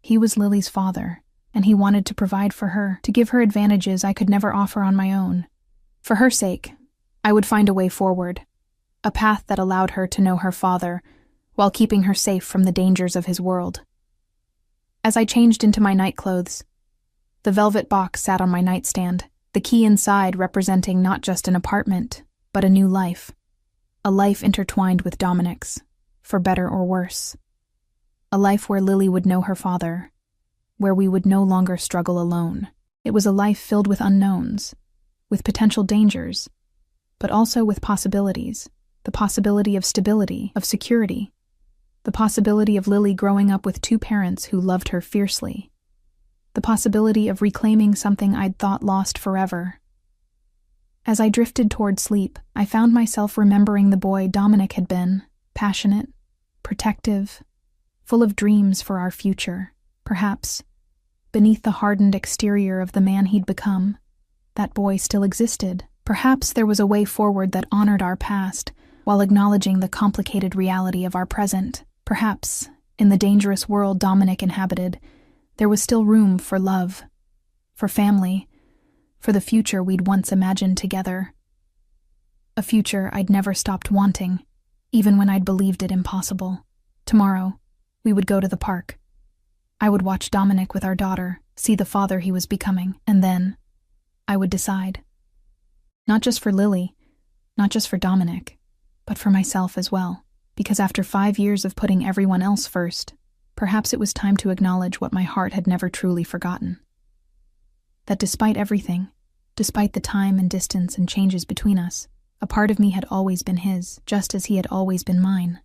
He was Lily's father, and he wanted to provide for her, to give her advantages I could never offer on my own. For her sake, I would find a way forward, a path that allowed her to know her father, while keeping her safe from the dangers of his world. As I changed into my nightclothes, the velvet box sat on my nightstand, the key inside representing not just an apartment, but a new life. A life intertwined with Dominic's, for better or worse. A life where Lily would know her father, where we would no longer struggle alone. It was a life filled with unknowns, with potential dangers, but also with possibilities. The possibility of stability, of security. The possibility of Lily growing up with 2 parents who loved her fiercely. The possibility of reclaiming something I'd thought lost forever. As I drifted toward sleep, I found myself remembering the boy Dominic had been, passionate, protective, full of dreams for our future. Perhaps, beneath the hardened exterior of the man he'd become, that boy still existed. Perhaps there was a way forward that honored our past, while acknowledging the complicated reality of our present. Perhaps, in the dangerous world Dominic inhabited, there was still room for love, for family, for the future we'd once imagined together. A future I'd never stopped wanting, even when I'd believed it impossible. Tomorrow, we would go to the park. I would watch Dominic with our daughter, see the father he was becoming, and then I would decide. Not just for Lily, not just for Dominic, but for myself as well. Because after 5 years of putting everyone else first, perhaps it was time to acknowledge what my heart had never truly forgotten. That despite everything, despite the time and distance and changes between us, a part of me had always been his, just as he had always been mine.